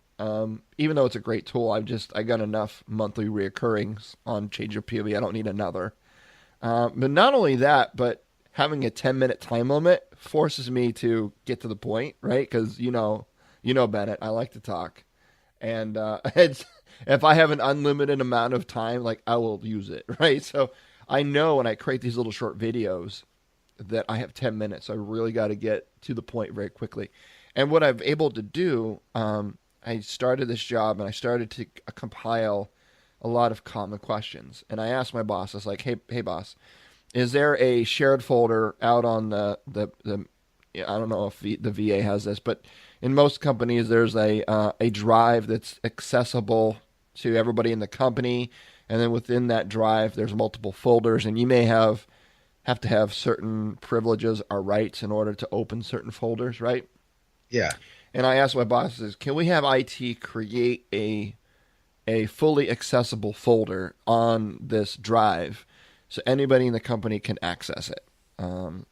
Even though it's a great tool, I got enough monthly reoccurrings on Change Your POV. I don't need another. But not only that, but having a 10-minute time limit forces me to get to the point, right? Because you know, Bennett, I like to talk, and if I have an unlimited amount of time, like I will use it, right? So I know when I create these little short videos that I have 10 minutes. So I really got to get to the point very quickly. And what I've able to do, I started this job and I started to compile a lot of common questions. And I asked my boss, I was like, hey boss, is there a shared folder out on the I don't know if the VA has this, but in most companies there's a drive that's accessible to everybody in the company, and then within that drive there's multiple folders, and you may have to have certain privileges or rights in order to open certain folders, right? Yeah. And I asked my bosses, can we have IT create a fully accessible folder on this drive so anybody in the company can access it?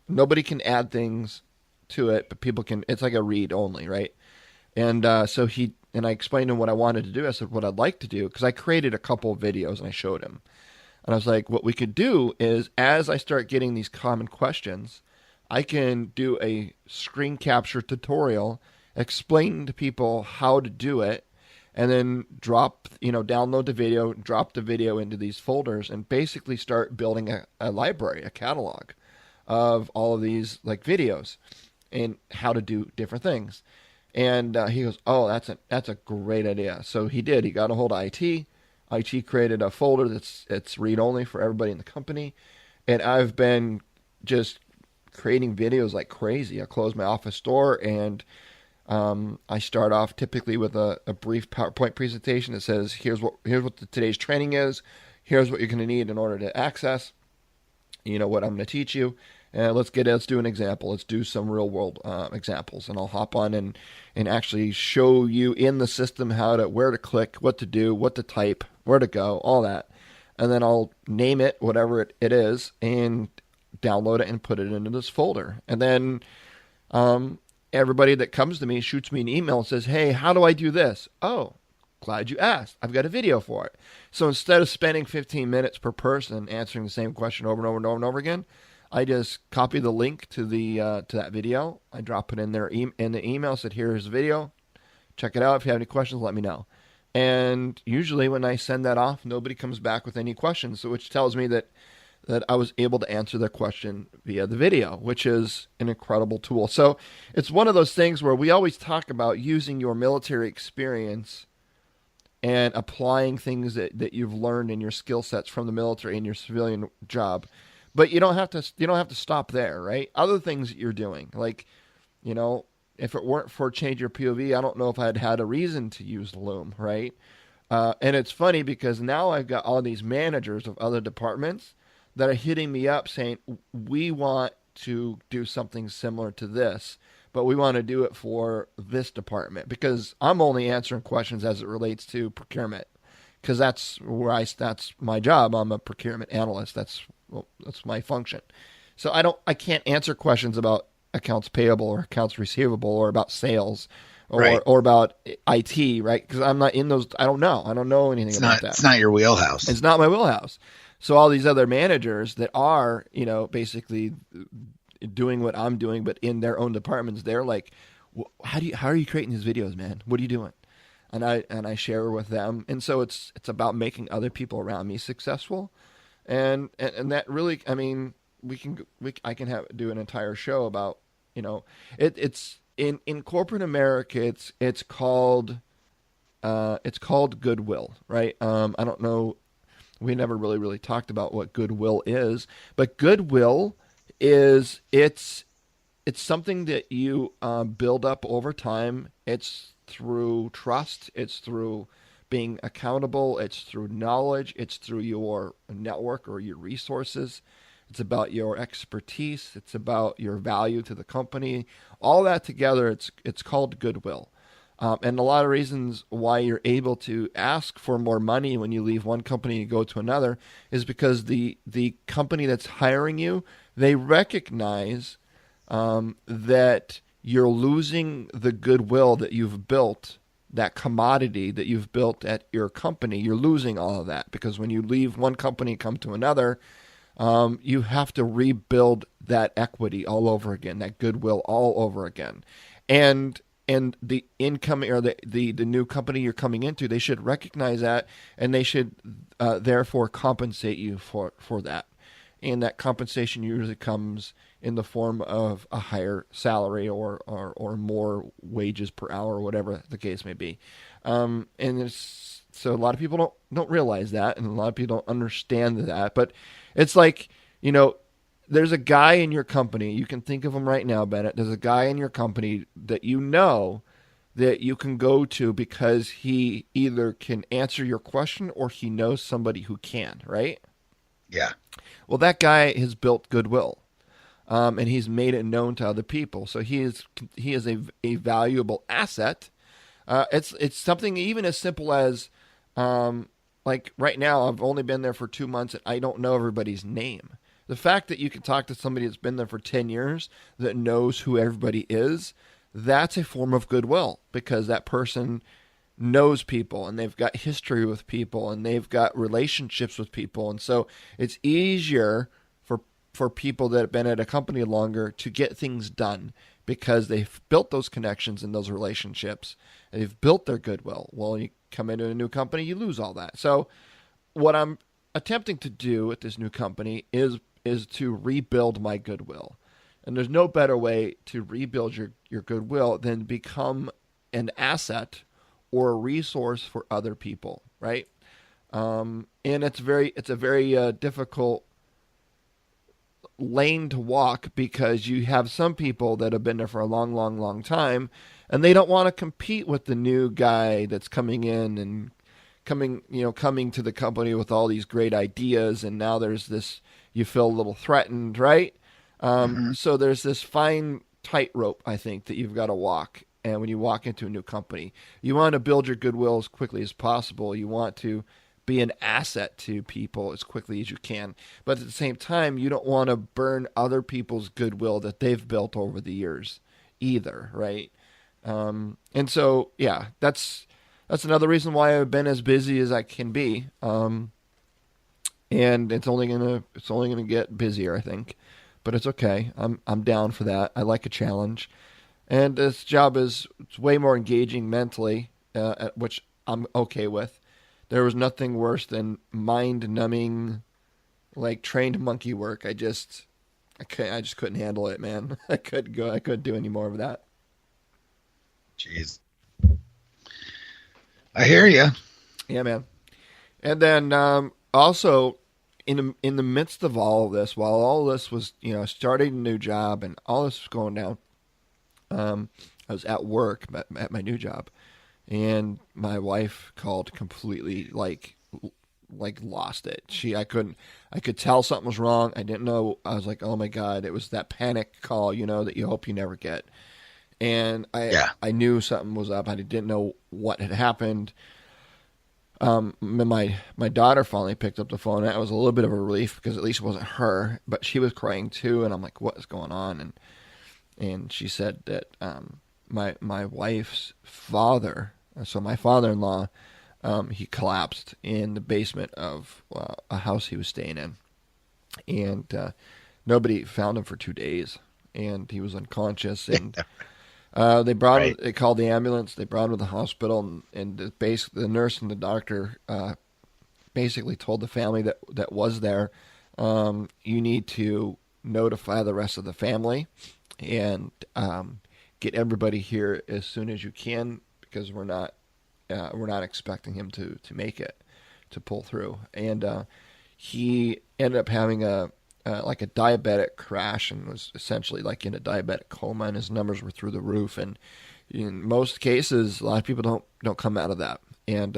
Nobody can add things to it, but people can. It's like a read only, right? And so I explained to him what I wanted to do. I said what I'd like to do, because I created a couple of videos and I showed him. And I was like, what we could do is, as I start getting these common questions, I can do a screen capture tutorial explaining to people how to do it, and then download the video, drop the video into these folders, and basically start building a library, a catalog of all of these like videos and how to do different things. And he goes, oh, that's a great idea. So he did. He got a hold of IT. IT created a folder it's read only for everybody in the company. And I've been just creating videos like crazy. I close my office door and I start off typically with a brief PowerPoint presentation that says, here's what today's training is. Here's what you're going to need in order to access, what I'm going to teach you. And let's do an example. Let's do some real world examples, and I'll hop on and actually show you in the system where to click, what to do, what to type, where to go, all that. And then I'll name it, whatever it is, and download it and put it into this folder. And then everybody that comes to me shoots me an email and says, hey, how do I do this? Oh, glad you asked. I've got a video for it. So instead of spending 15 minutes per person answering the same question over and over and over and over again, I just copy the link to that video. I drop it in there in the email. Said, here's the video. Check it out. If you have any questions, let me know. And usually when I send that off, nobody comes back with any questions, so which tells me that I was able to answer their question via the video, which is an incredible tool. So it's one of those things where we always talk about using your military experience and applying things that you've learned in your skill sets from the military in your civilian job. But you don't have to stop there, right? Other things that you're doing, like, if it weren't for Change Your POV, I don't know if I'd had a reason to use Loom, right? And it's funny because now I've got all these managers of other departments that are hitting me up saying, we want to do something similar to this, but we want to do it for this department, because I'm only answering questions as it relates to procurement, because that's my job. I'm a procurement analyst. That's my function. So I can't answer questions about accounts payable or accounts receivable or about sales or right. or about IT, right? Because I'm not in those. I don't know anything about that. It's not your wheelhouse. It's not my wheelhouse. So all these other managers that are, basically doing what I'm doing, but in their own departments, they're like, how are you creating these videos, man? What are you doing? And I share with them. And so it's about making other people around me successful. And that really, I mean, I can do an entire show about, it's in corporate America, it's called Goodwill, right? I don't know. We never really talked about what Goodwill is, but Goodwill is it's something that you build up over time. It's through trust. It's through being accountable. It's through knowledge. It's through your network or your resources. It's about your expertise. It's about your value to the company. All that together, it's called Goodwill. And a lot of reasons why you're able to ask for more money when you leave one company and go to another is because the company that's hiring you, they recognize that you're losing the goodwill that you've built, that commodity that you've built at your company. You're losing all of that because when you leave one company and come to another, you have to rebuild that equity all over again, that goodwill all over again. And and the incoming or the new company you're coming into, they should recognize that, and they should therefore compensate you for that. And that compensation usually comes in the form of a higher salary or more wages per hour, or whatever the case may be. And so a lot of people don't realize that, and a lot of people don't understand that. But it's like, there's a guy in your company, you can think of him right now, Bennett. There's a guy in your company that that you can go to because he either can answer your question or he knows somebody who can, right? Yeah. Well, that guy has built Goodwill, and he's made it known to other people. So he is a valuable asset. It's something even as simple as, like right now, I've only been there for 2 months and I don't know everybody's name. The fact that you can talk to somebody that's been there for 10 years that knows who everybody is, that's a form of goodwill, because that person knows people and they've got history with people and they've got relationships with people. And so it's easier for people that have been at a company longer to get things done because they've built those connections and those relationships. And they've built their goodwill. Well, you come into a new company, you lose all that. So what I'm attempting to do with this new company is to rebuild my goodwill. And there's no better way to rebuild your goodwill than become an asset or a resource for other people, right? And it's a very difficult lane to walk, because you have some people that have been there for a long, long, long time, and they don't want to compete with the new guy that's coming in and coming to the company with all these great ideas, and now there's this, you feel a little threatened, right? So there's this fine tightrope, I think, that you've got to walk. And when you walk into a new company, you want to build your goodwill as quickly as possible. You want to be an asset to people as quickly as you can. But at the same time, you don't want to burn other people's goodwill that they've built over the years either, right? And so, yeah, that's another reason why I've been as busy as I can be. And it's only gonna get busier, I think. But it's okay. I'm down for that. I like a challenge. And this job it's way more engaging mentally, which I'm okay with. There was nothing worse than mind-numbing, like trained monkey work. I just couldn't handle it, man. I couldn't do any more of that. Jeez. I hear you. Yeah, man. And then also, in the midst of all of this, while all this was, starting a new job and all this was going down, I was at work at my new job, and my wife called completely like lost it. I could tell something was wrong. I didn't know. I was like, oh my God, it was that panic call, that you hope you never get. And I knew something was up. I didn't know what had happened. My daughter finally picked up the phone. That was a little bit of a relief, because at least it wasn't her, but she was crying too. And I'm like, what is going on? And she said that my wife's father, so my father-in-law, he collapsed in the basement of a house he was staying in, and nobody found him for 2 days, and he was unconscious. And they called the ambulance. They brought him to the hospital, and the nurse and the doctor basically told the family that was there, you need to notify the rest of the family and get everybody here as soon as you can, because we're not expecting him to make it, to pull through. And he ended up having a diabetic crash and was essentially like in a diabetic coma, and his numbers were through the roof. And in most cases, a lot of people don't come out of that. And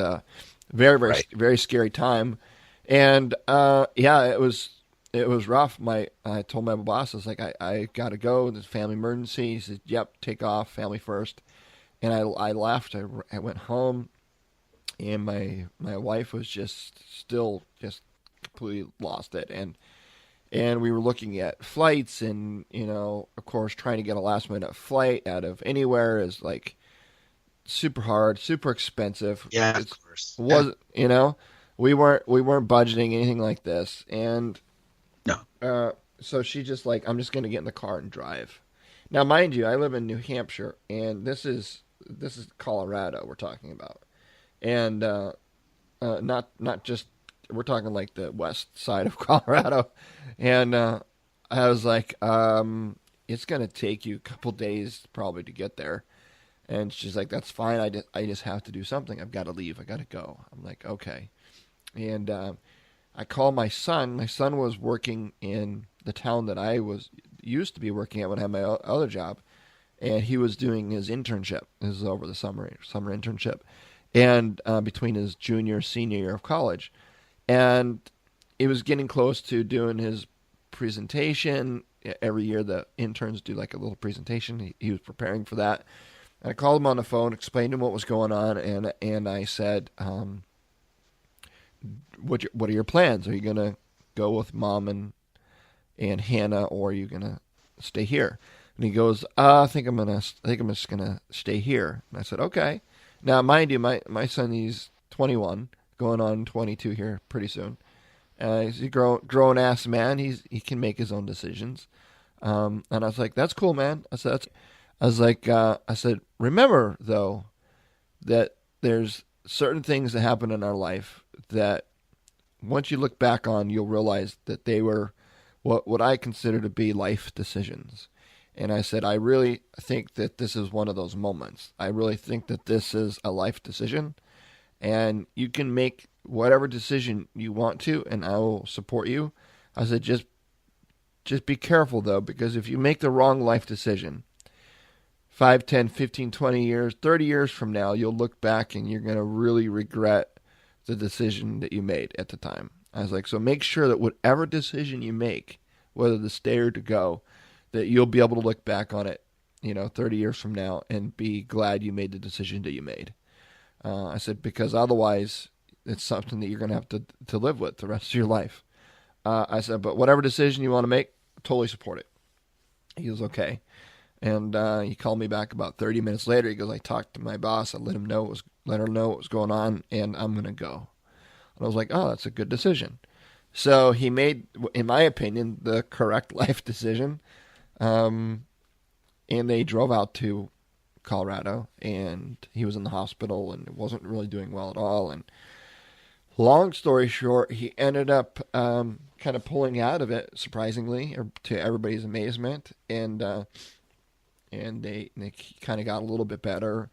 very, very, very scary time. And it was rough. I told my boss, I was like, I got to go. There's a family emergency. He said, yep, take off, family first. And I left. I went home, and my wife was still completely lost it. And we were looking at flights, and, of course, trying to get a last minute flight out of anywhere is like super hard, super expensive. Yeah, of course. We weren't budgeting anything like this. And no. so she just like, I'm just going to get in the car and drive. Now, mind you, I live in New Hampshire, and this is Colorado we're talking about, and not just we're talking like the west side of Colorado, and I was like, it's gonna take you a couple days probably to get there, and she's like, that's fine. I just have to do something. I've got to leave. I got to go. I'm like, okay, and I call my son. My son was working in the town that I was used to be working at when I had my other job, and he was doing his internship. This is over the summer internship, and between his junior senior year of college, and it was getting close to doing his presentation. Every year the interns do like a little presentation. He was preparing for that. And I called him on the phone, explained to him what was going on, and I said, what are your plans? Are you gonna go with mom and Hannah, or are you gonna stay here? And he goes, I think I'm just gonna stay here. And I said, okay. Now, mind you, my son, he's 21, going on 22 here pretty soon. He's a grown ass man. He can make his own decisions. And I was like, that's cool, man. I said, remember though that there's certain things that happen in our life that once you look back on, you'll realize that they were what I consider to be life decisions. And I said, I really think that this is one of those moments. I really think that this is a life decision, and you can make whatever decision you want to, and I will support you. I said, just be careful though, because if you make the wrong life decision, 5, 10, 15, 20 years, 30 years from now, you'll look back and you're going to really regret the decision that you made at the time. I was like, so make sure that whatever decision you make, whether to stay or to go, that you'll be able to look back on it, 30 years from now and be glad you made the decision that you made. I said, because otherwise it's something that you're going to have to live with the rest of your life. I said, but whatever decision you want to make, totally support it. He goes, okay. And he called me back about 30 minutes later. He goes, I talked to my boss. I let her know what was going on, and I'm going to go. And I was like, oh, that's a good decision. So he made, in my opinion, the correct life decision. And they drove out to Colorado, and he was in the hospital and wasn't really doing well at all. And long story short, he ended up kind of pulling out of it, surprisingly, or to everybody's amazement. And they kind of got a little bit better.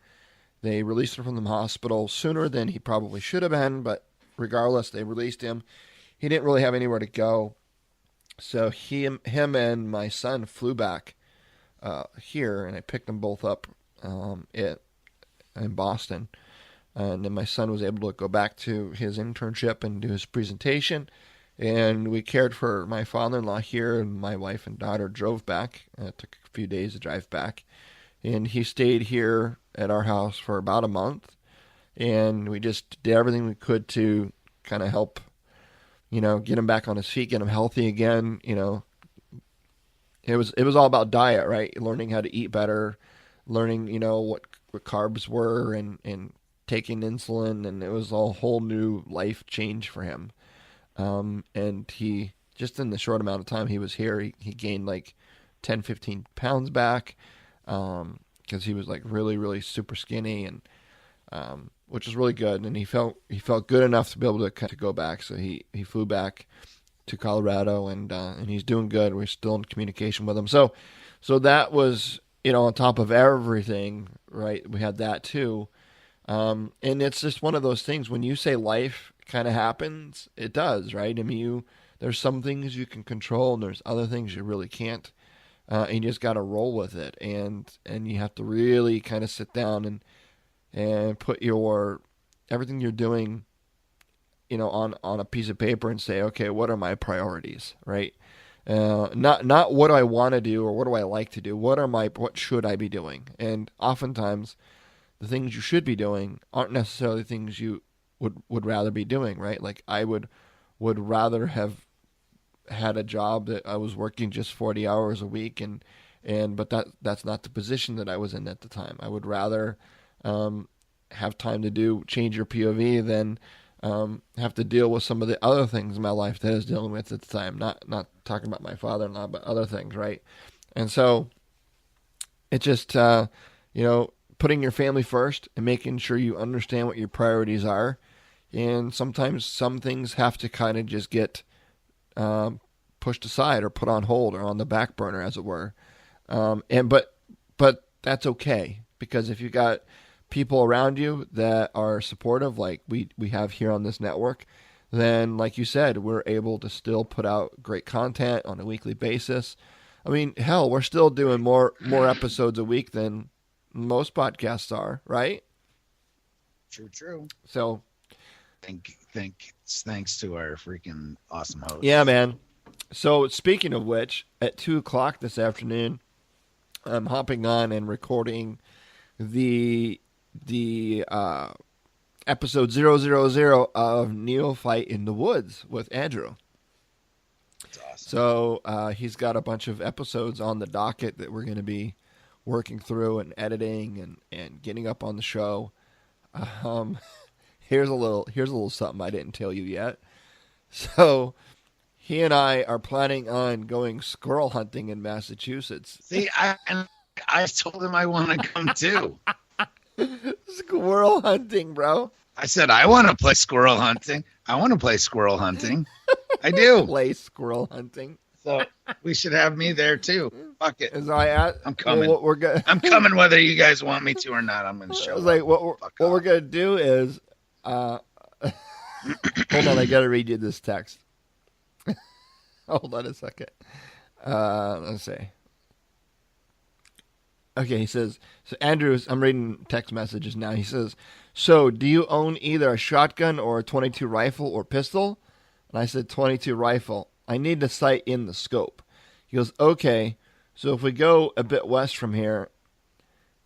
They released him from the hospital sooner than he probably should have been, but regardless, they released him. He didn't really have anywhere to go. So him and my son flew back here, and I picked them both up in Boston. And then my son was able to go back to his internship and do his presentation. And we cared for my father-in-law here, and my wife and daughter drove back. It took a few days to drive back. And he stayed here at our house for about a month. And we just did everything we could to kind of help, get him back on his feet, get him healthy again. It was all about diet, right? Learning how to eat better, learning, what carbs were, and taking insulin. And it was a whole new life change for him. And he, just in the short amount of time he was here, he gained like 10, 15 pounds back, because he was like really, really super skinny, and which was really good. And he felt good enough to be able to go back. So he flew back to Colorado, and he's doing good. We're still in communication with him. So that was, on top of everything, right? We had that too. And it's just one of those things, when you say life kind of happens, it does, right? I mean, there's some things you can control, and there's other things you really can't. And you just got to roll with it, and you have to really kind of sit down and put everything you're doing, on a piece of paper, and say, okay, what are my priorities, right? Not what do I want to do or what do I like to do. What should I be doing? And oftentimes, the things you should be doing aren't necessarily things you would rather be doing, right? Like I would rather have had a job that I was working just 40 hours a week, but that's not the position that I was in at the time. I would rather have time to change your POV than have to deal with some of the other things in my life that I was dealing with at the time. Not talking about my father-in-law, but other things, right? And so It's just, putting your family first and making sure you understand what your priorities are. And sometimes some things have to kind of just get pushed aside or put on hold or on the back burner, as it were. But that's okay, because if you got people around you that are supportive, like we have here on this network, then, like you said, we're able to still put out great content on a weekly basis. I mean, hell, we're still doing more episodes a week than most podcasts are, right? True. So, thanks to our freaking awesome host. Yeah, man. So, speaking of which, at 2:00 this afternoon, I'm hopping on and recording the episode 000 of Neophyte in the Woods with Andrew. That's awesome. So he's got a bunch of episodes on the docket that we're going to be working through and editing and getting up on the show. Here's a little something I didn't tell you yet. So he and I are planning on going squirrel hunting in Massachusetts. See, I told him I want to come too. Squirrel hunting, bro. I said, I want to play squirrel hunting. I want to play squirrel hunting. I do. Play squirrel hunting. So we should have me there too. Fuck it. I'm coming. Well, I'm coming whether you guys want me to or not. I'm going to show up. What we're going to do is, hold on, I got to read you this text. Hold on a second. Let's see. Okay, he says, so Andrews, I'm reading text messages now. He says, so do you own either a shotgun or a .22 rifle or pistol? And I said, .22 rifle. I need the sight in the scope. He goes, okay, so if we go a bit west from here,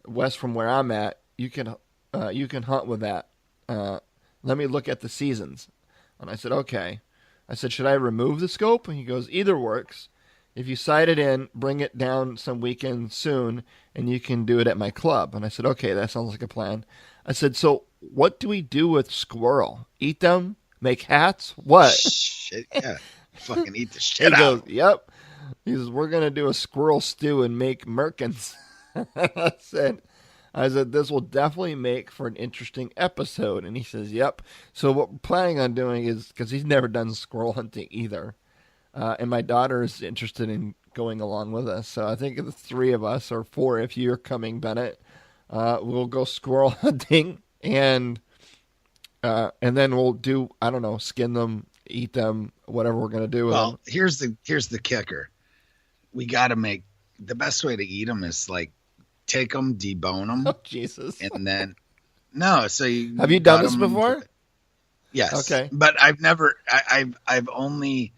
west from where I'm at, you can hunt with that. Let me look at the seasons. And I said, okay. I said, should I remove the scope? And he goes, either works. If you sight it in, bring it down some weekend soon, and you can do it at my club. And I said, okay, that sounds like a plan. I said, so what do we do with squirrel? Eat them? Make hats? What? Shit, yeah. Fucking eat the shit He out. goes, yep. He says, we're going to do a squirrel stew and make merkins. I said, this will definitely make for an interesting episode. And he says, yep. So what we're planning on doing is, because he's never done squirrel hunting either, and my daughter is interested in going along with us. So I think the three of us, or four if you're coming, Bennett, we'll go squirrel hunting, and then we'll do, I don't know, skin them, eat them, whatever we're going to do with them. Here's the kicker. We got to make, the best way to eat them is like take them, debone them. Oh, Jesus. And then, no, so you. Have you done this before? Yes. Okay. But I've never, I've only,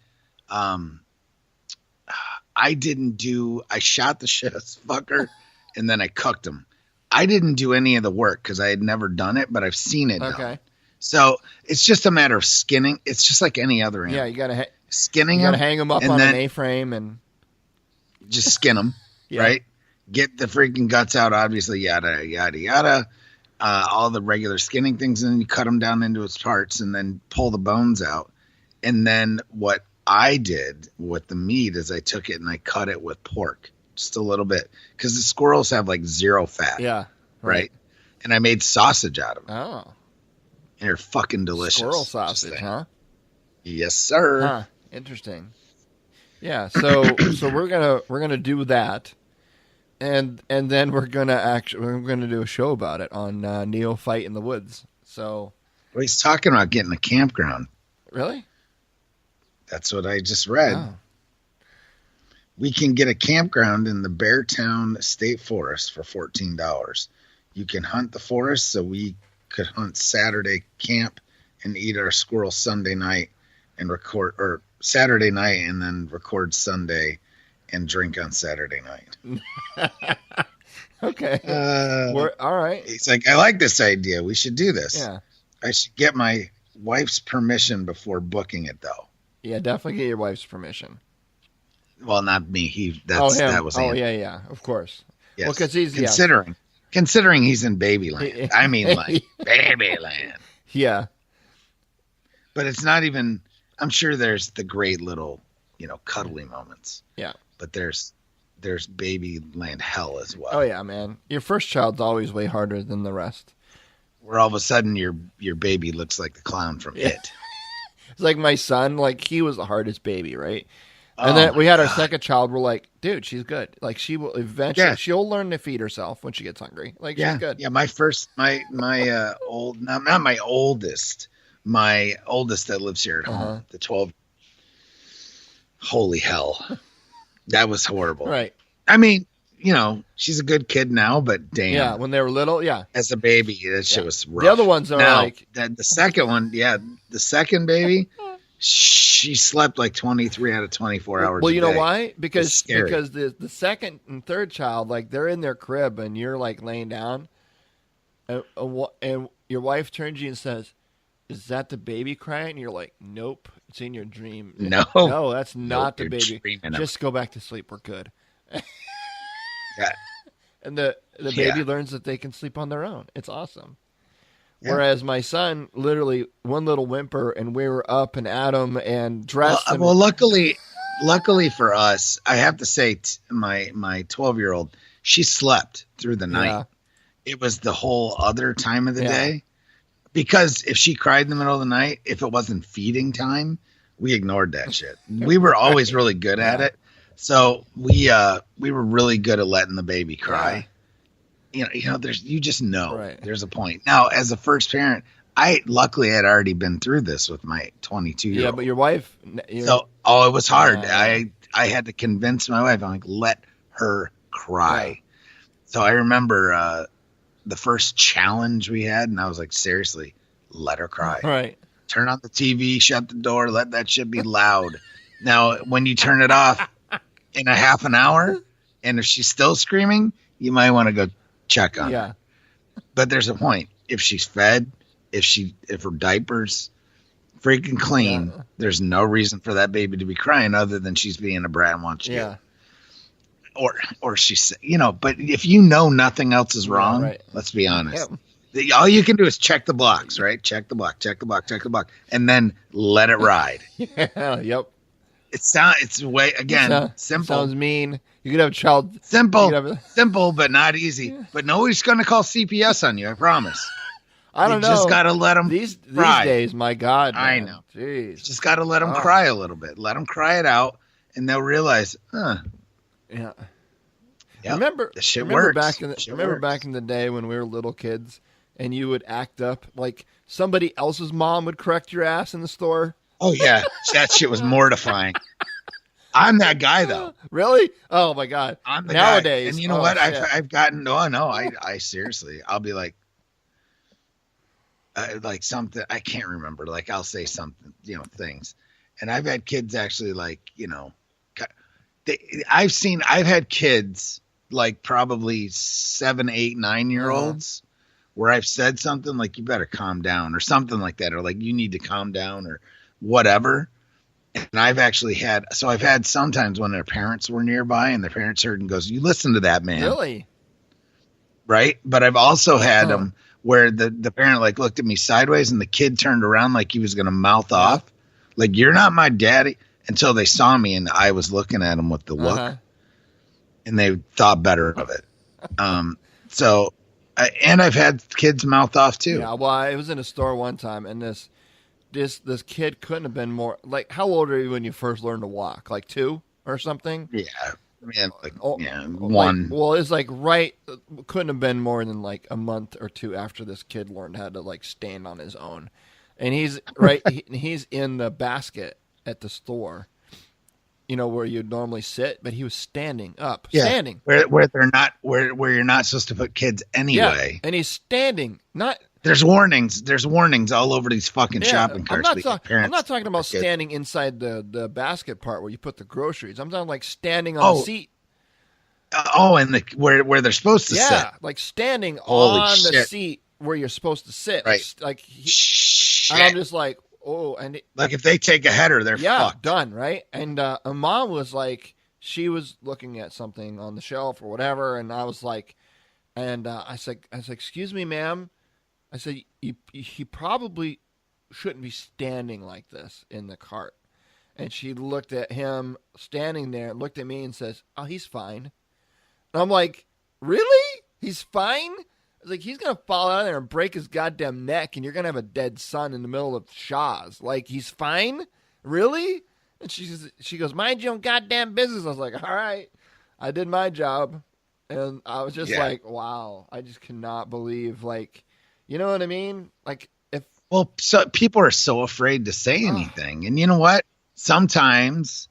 I shot the shit fucker and then I cooked them. I didn't do any of the work because I had never done it, but I've seen it done. So it's just a matter of skinning. It's just like any other animal. Yeah, you got to skinning them. You got to them hang them up on an A-frame and just skin them, yeah. Right? Get the freaking guts out, obviously, yada, yada, yada. All the regular skinning things, and then you cut them down into its parts and then pull the bones out. And then what I did with the meat is I took it and I cut it with pork just a little bit because the squirrels have like zero fat. Yeah. Right. And I made sausage out of them. Oh. And they're fucking delicious. Squirrel sausage, huh? Yes, sir. Huh. Interesting. Yeah. So we're gonna do that, and then we're gonna do a show about it on Neophyte in the Woods. So. Well, he's talking about getting a campground. Really? That's what I just read. Oh. We can get a campground in the Beartown State Forest for $14. You can hunt the forest, so we could hunt Saturday camp and eat our squirrel Sunday night and record, or Saturday night and then record Sunday and drink on Saturday night. Okay. All right. He's like, I like this idea. We should do this. Yeah. I should get my wife's permission before booking it, though. Yeah, definitely get your wife's permission. Well, not me. That was him. Oh, yeah, of course. Yes. Well, because he's considering he's in Babyland. I mean, like Babyland. Yeah. But it's not even. I'm sure there's the great little, cuddly moments. Yeah. But there's there's baby land hell as well. Oh yeah, man. Your first child's always way harder than the rest. Where all of a sudden your baby looks like the clown from It. It's like my son, like he was the hardest baby, right? And then we had our second child. We're like, dude, she's good. Like she will eventually, she'll learn to feed herself when she gets hungry. Like she's good. Yeah, my oldest that lives here at home, the 12. Holy hell, that was horrible. Right. I mean, she's a good kid now, but damn. Yeah, when they were little, yeah. As a baby, that shit was rough. The other ones are like the second one, the second baby. She slept like 23 out of 24 hours. Well, you know why? Because the second and third child, like they're in their crib and you're like laying down, and your wife turns to you and says, "Is that the baby crying?" And you're like, "Nope, it's in your dream." No, that's not the baby. Just go back to sleep. We're good. Yeah. And the baby learns that they can sleep on their own. It's awesome. Yeah. Whereas my son, literally one little whimper, and we were up and at him and dressed. Well, luckily for us, I have to say, my 12-year-old, she slept through the night. Yeah. It was the whole other time of the day, because if she cried in the middle of the night, if it wasn't feeding time, we ignored that shit. We were always really good at it, so we were really good at letting the baby cry. Yeah. There's a point. Now, as a first parent, I luckily had already been through this with my 22-year-old. Yeah, but your wife. It was hard. I had to convince my wife. I'm like, let her cry. Yeah. So I remember the first challenge we had, and I was like, seriously, let her cry. Right. Turn on the TV, shut the door, let that shit be loud. Now, when you turn it off in a half an hour, and if she's still screaming, you might want to go check on her. But there's a point. If she's fed, if her diaper's freaking clean, there's no reason for that baby to be crying other than she's being a brat and wants you. Or she's, but if nothing else is wrong, let's be honest. All you can do is check the blocks, right? Check the block, and then let it ride. Yep. It's way, again, simple. Sounds mean. You could have a child. Simple, but not easy. Yeah. But nobody's going to call CPS on you, I promise. I don't know. You just got to let them these cry. Days, my God. Man. I know. Jeez. You just got to let them cry a little bit. Let them cry it out, and they'll realize, Yeah. Yep, remember back in the day when we were little kids, and you would act up like somebody else's mom would correct your ass in the store? Oh, yeah. That shit was mortifying. I'm that guy, though. Really? Oh, my God. I'm the Nowadays. Guy. And you know what? I've gotten, I seriously, I'll be like something, I can't remember. Like, I'll say something, things. And I've had kids actually, like, I've had kids, like, probably 7, 8, 9-year-olds where I've said something like, you better calm down or something like that. Or like, you need to calm down or whatever. And I've had sometimes when their parents were nearby and their parents heard and goes, you listen to that man. Really? Right. But I've also had them where the parent like looked at me sideways and the kid turned around like he was going to mouth off. Like, you're not my daddy, until they saw me and I was looking at them with the look and they thought better of it. And I've had kids mouth off too. Yeah. Well, I was in a store one time and this kid couldn't have been more, like, how old are you when you first learned to walk? Like 2 or something? Yeah. One. Well, it's like couldn't have been more than like a month or 2 after this kid learned how to like stand on his own. And he's he's in the basket at the store, where you'd normally sit, but he was standing up, standing where they're not, where you're not supposed to put kids anyway. Yeah. And he's standing, not. There's warnings all over these fucking shopping carts. I'm not talking about standing inside the basket part where you put the groceries. I'm talking like standing on the seat. And where they're supposed to sit. Yeah, like standing on the seat where you're supposed to sit. Right. Like and I'm just like, like if they take a header, they're fucked. Done, right? And a mom was like, she was looking at something on the shelf or whatever, and I was like, I said, excuse me, ma'am. I said, he probably shouldn't be standing like this in the cart. And she looked at him standing there, looked at me and says, oh, he's fine. And I'm like, really? He's fine? I was like, he's going to fall out of there and break his goddamn neck, and you're going to have a dead son in the middle of Shaw's. Like, he's fine? Really? And she goes, mind your own goddamn business. I was like, all right. I did my job. And I was just like, wow. I just cannot believe, like, you know what I mean? Like, well, so people are so afraid to say anything. And you know what? Sometimes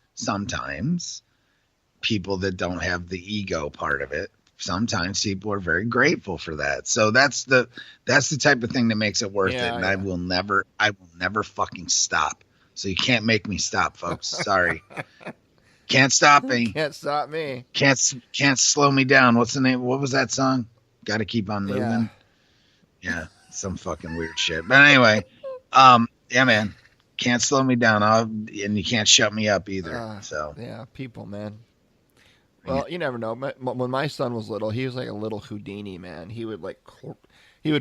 people that don't have the ego part of it, sometimes people are very grateful for that. So that's the type of thing that makes it worth it. And I will never fucking stop. So you can't make me stop, folks. Sorry. Can't stop me. Can't stop me. Can't slow me down. What's the name? What was that song? Got to keep on moving. Yeah. Some fucking weird shit. But anyway, yeah, man. Can't slow me down. And you can't shut me up either. So yeah, people, man. Well, you never know. When my son was little, he was like a little Houdini, man. He would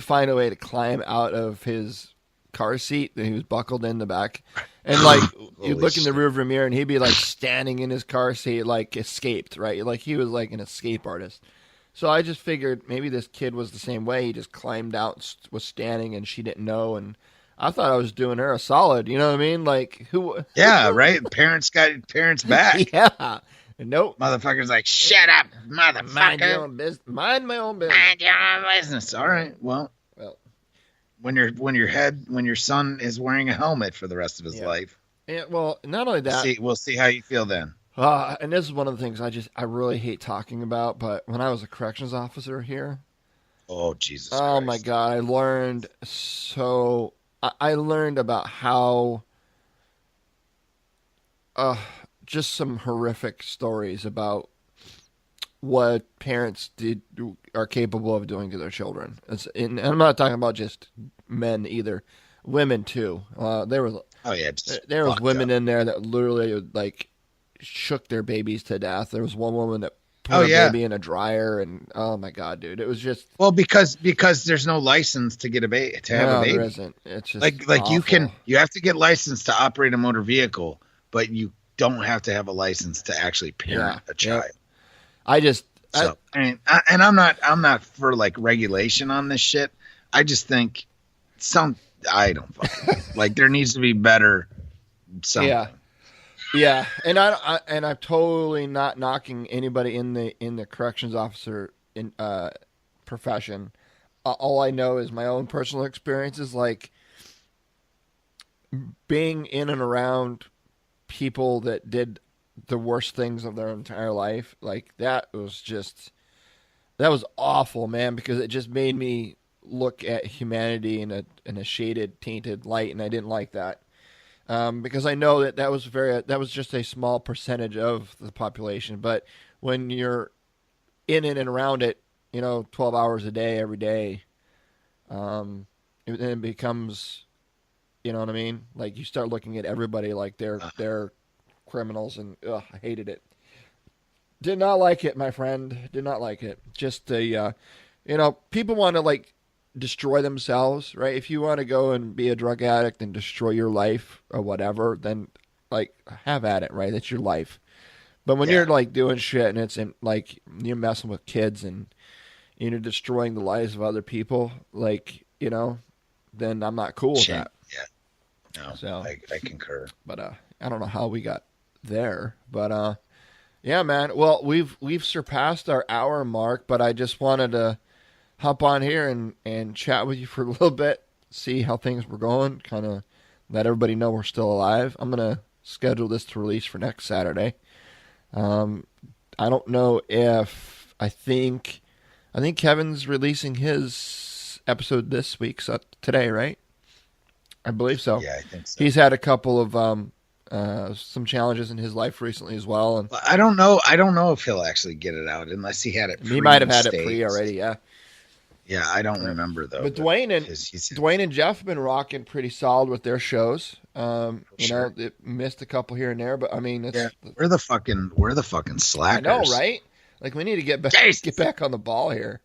find a way to climb out of his car seat that he was buckled in the back, and like you'd look in the rearview mirror, and he'd be like standing in his car seat, like escaped, right? Like he was like an escape artist. So I just figured maybe this kid was the same way. He just climbed out, was standing, and she didn't know. And I thought I was doing her a solid. You know what I mean? Like who? Yeah, right. Parents got parents back. Yeah. Nope. Motherfucker's like, shut up, motherfucker. Mind your own business. Mind my own business. Mind your own business. All right. Well, when your son is wearing a helmet for the rest of his life. Yeah. Well, not only that. We'll see how you feel then. And this is one of the things I really hate talking about, but when I was a corrections officer here. Oh, Jesus Christ. Oh, my God. I learned about how just some horrific stories about what parents are capable of doing to their children. And I'm not talking about just men either. Women, too. There was women in there that literally, like, shook their babies to death. There was one woman that put her baby in a dryer, and oh my God, dude, it was just because there's no license to get a baby to have a baby. There isn't. It's just like awful. you have to get licensed to operate a motor vehicle, but you don't have to have a license to actually parent a child. Yeah. I'm not for like regulation on this shit. I just think I don't fucking like there needs to be better something. Yeah, and I'm totally not knocking anybody in the corrections officer profession. All I know is my own personal experiences, like being in and around people that did the worst things of their entire life. Like that was awful, man, because it just made me look at humanity in a shaded, tainted light, and I didn't like that. Because I know that was just a small percentage of the population, but when you're in it and around it, 12 hours a day, every day, it becomes, you know what I mean? Like you start looking at everybody like they're criminals, and I hated it. Did not like it, my friend. Did not like it. Just people want to like destroy themselves, right? If you want to go and be a drug addict and destroy your life or whatever, then like have at it, right? That's your life. But when you're like doing shit and it's like you're messing with kids and you're destroying the lives of other people, like, then I'm not cool with that. Yeah. No, so I concur. But I don't know how we got there, but yeah, man. Well, we've surpassed our hour mark, but I just wanted to hop on here and chat with you for a little bit, see how things were going, kind of let everybody know we're still alive. I'm going to schedule this to release for next Saturday. I don't know if I think Kevin's releasing his episode this week, so today, right? I believe so. Yeah, I think so. He's had a couple of some challenges in his life recently as well, and I don't know if he'll actually get it out unless he had it. He might have had it pre already. Yeah. Yeah, I don't remember though. But Dwayne and Jeff have been rocking pretty solid with their shows. They missed a couple here and there, but I mean, we're the fucking slackers. I know, right? Like we need to get back on the ball here.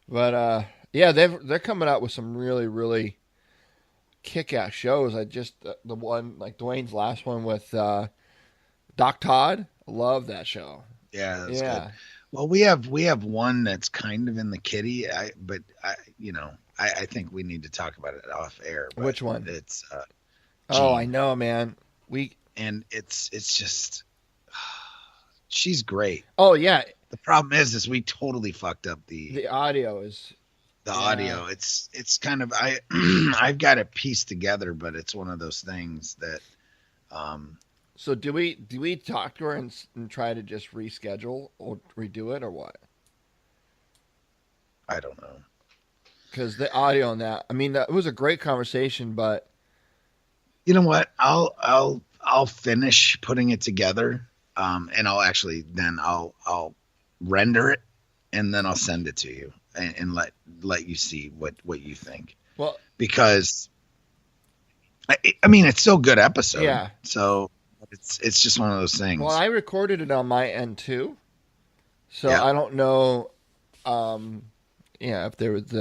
But they're coming out with some really, really kick-ass shows. I just the one like Dwayne's last one with Doc Todd. Love that show. Yeah, that's good. Well, we have one that's kind of in the kitty. I think we need to talk about it off air. But Which one? It's Oh, Jean. I know, man. It's just she's great. Oh yeah. The problem is we totally fucked up the audio is the audio. It's kind of I've got it pieced together, but it's one of those things that. So do we talk to her and try to just reschedule or redo it or what? I don't know. Because the audio on that, I mean, it was a great conversation, but you know what? I'll finish putting it together, and I'll render it, and then I'll send it to you and let you see what you think. Well, because I mean, it's still a good episode. Yeah. So it's just one of those things. Well, I recorded it on my end too, so Yeah. I don't know. If there was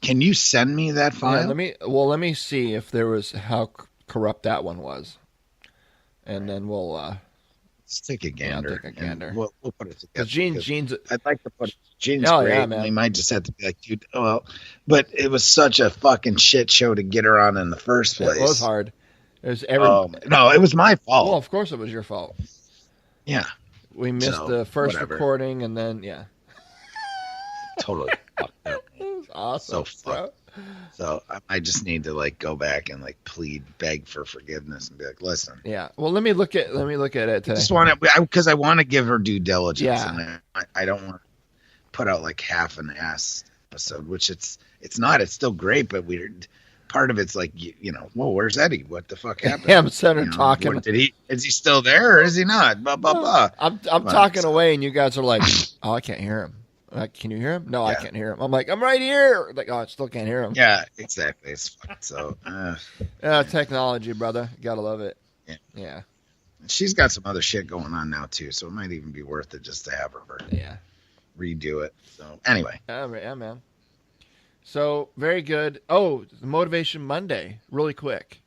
Can you send me that file? let me see if there was how corrupt that one was, and then we'll Let's take a gander. take a gander. We'll put it together. Gene's I'd like to put Gene's Oh, great. yeah, man. We might just have to be like, dude, but it was such a fucking shit show to get her on in the first place. it was hard. There's no, it was my fault. Well, of course it was your fault. Yeah, We missed So, the first whatever. recording, and then totally fucked up. it was awesome. So bro. fucked. So I just need to like go back and like beg for forgiveness and be like, listen. Yeah. Well, let me look at it I today. just want to, because I want to give her due diligence, Yeah. and I don't want to put out like half an ass episode, which it's not. It's still great, but part of it's like well, where's Eddie? What the fuck happened? Yeah, I'm sitting there talking. Is he still there or is he not? Blah blah blah. I'm talking away, and you guys are like, "Oh, I can't hear him. Can you hear him? No, I Yeah. can't hear him." I'm like, "I'm right here." Like, oh, I still can't hear him. Yeah, exactly. It's fun. So Technology, brother. You gotta love it. Yeah. she's got some other shit going on now too, so it might even be worth it just to have her Yeah. redo it. So anyway, Yeah, man. So, very good. Oh, the Motivation Monday, really quick.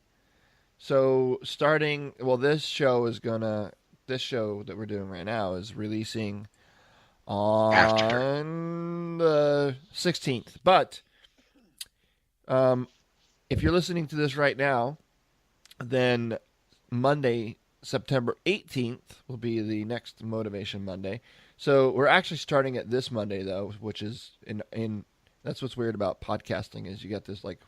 So, this show that we're doing right now is releasing on the 16th. But, if you're listening to this right now, then Monday, September 18th will be the next Motivation Monday. So, we're actually starting it this Monday, though, which is in that's what's weird about podcasting is you get this like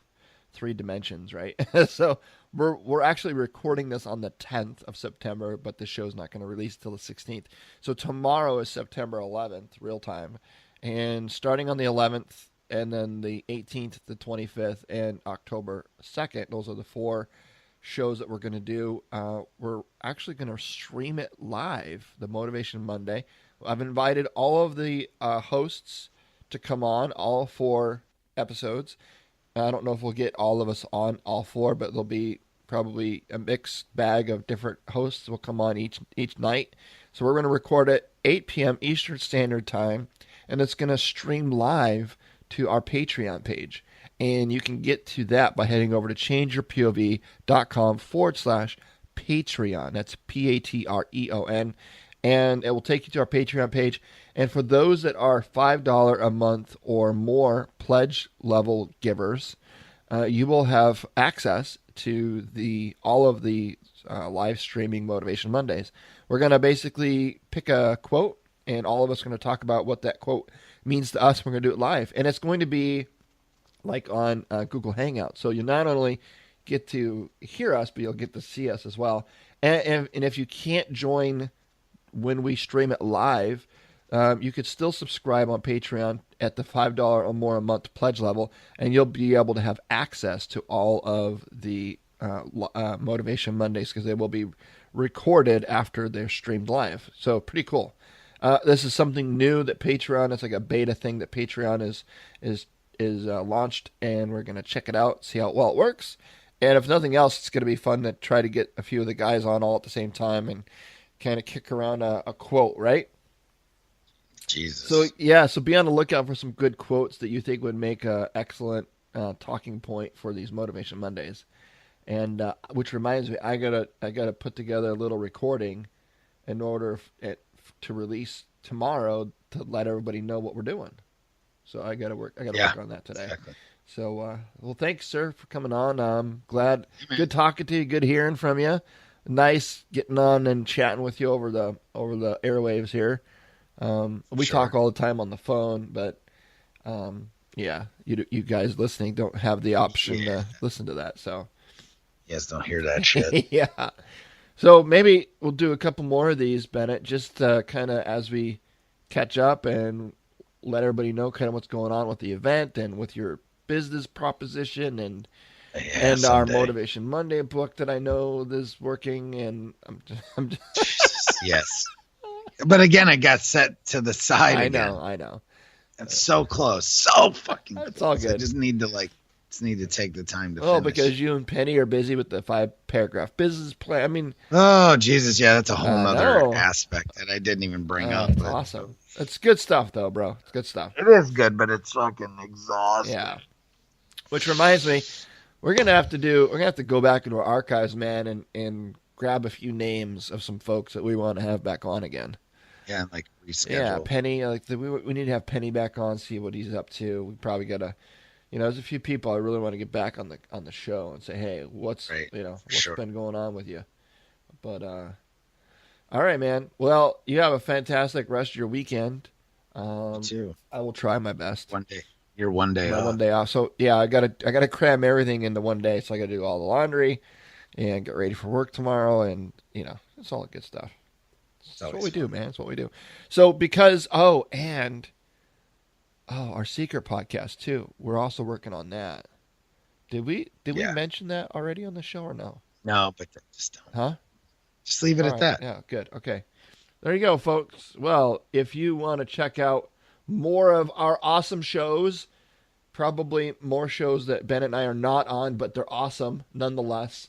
3 dimensions, right? So we're actually recording this on the 10th of September, but the show's not going to release till the 16th. So tomorrow is September 11th, real time, and starting on the 11th, and then the 18th, the 25th, and October 2nd. Those are the 4 shows that we're going to do. We're actually going to stream it live, the Motivation Monday. I've invited all of the hosts to come on all 4 episodes. I don't know if we'll get all of us on all 4, but there'll be probably a mixed bag of different hosts will come on each night. So we're going to record at 8 p.m. Eastern Standard Time, and it's going to stream live to our Patreon page. And you can get to that by heading over to changeyourpov.com/Patreon. That's Patreon. And it will take you to our Patreon page. And for those that are $5 a month or more pledge level givers, you will have access to all of the live streaming Motivation Mondays. We're going to basically pick a quote, and all of us are going to talk about what that quote means to us. We're going to do it live. And it's going to be like on Google Hangout. So you not only get to hear us, but you'll get to see us as well. And if you can't join when we stream it live, you could still subscribe on Patreon at the $5 or more a month pledge level, and you'll be able to have access to all of the Motivation Mondays because they will be recorded after they're streamed live. So pretty cool. This is something new that Patreon, it's like a beta thing that Patreon is launched, and we're going to check it out, see how well it works. And if nothing else, it's going to be fun to try to get a few of the guys on all at the same time and kind of kick around a quote, right? Jesus. So be on the lookout for some good quotes that you think would make an excellent talking point for these Motivation Mondays. And which reminds me, I gotta put together a little recording in order to release tomorrow to let everybody know what we're doing. So I got to work on that today. Exactly. So, well, thanks, sir, for coming on. Glad, good talking to you, good hearing from you. Nice getting on and chatting with you over the airwaves here. We talk all the time on the phone, but yeah, you guys listening don't have the option to listen to that. So you guys don't hear that shit. Yeah. So maybe we'll do a couple more of these, Bennett, just kind of as we catch up and let everybody know kind of what's going on with the event and with your business proposition and our Motivation Monday book that I know is working. And I'm just yes. But again, it got set to the side. I know. It's so close, so fucking close. It's all good. I just need to take the time to finish. Because you and Penny are busy with the 5-paragraph business plan. I mean, oh Jesus, yeah, that's a whole other aspect that I didn't even bring up. It's awesome. It's good stuff, though, bro. It's good stuff. It is good, but it's fucking exhausting. Yeah. Which reminds me, we're gonna have to go back into our archives, man, and grab a few names of some folks that we want to have back on again. Yeah, like reschedule. Yeah, Penny. We need to have Penny back on, see what he's up to. We probably gotta, there's a few people I really want to get back on the show and say, hey, what's been going on with you? But all right, man. Well, you have a fantastic rest of your weekend. Me too. I will try my best. One day. You're one day off. One day off. So yeah, I gotta cram everything into one day. So I gotta do all the laundry and get ready for work tomorrow, and it's all good stuff. That's what we do, man. That's what we do. So because our secret podcast too. We're also working on that. Did we mention that already on the show or no? No, but just don't. Huh? Just leave it at that. Yeah, good. Okay. There you go, folks. Well, if you want to check out more of our awesome shows, probably more shows that Bennett and I are not on, but they're awesome nonetheless,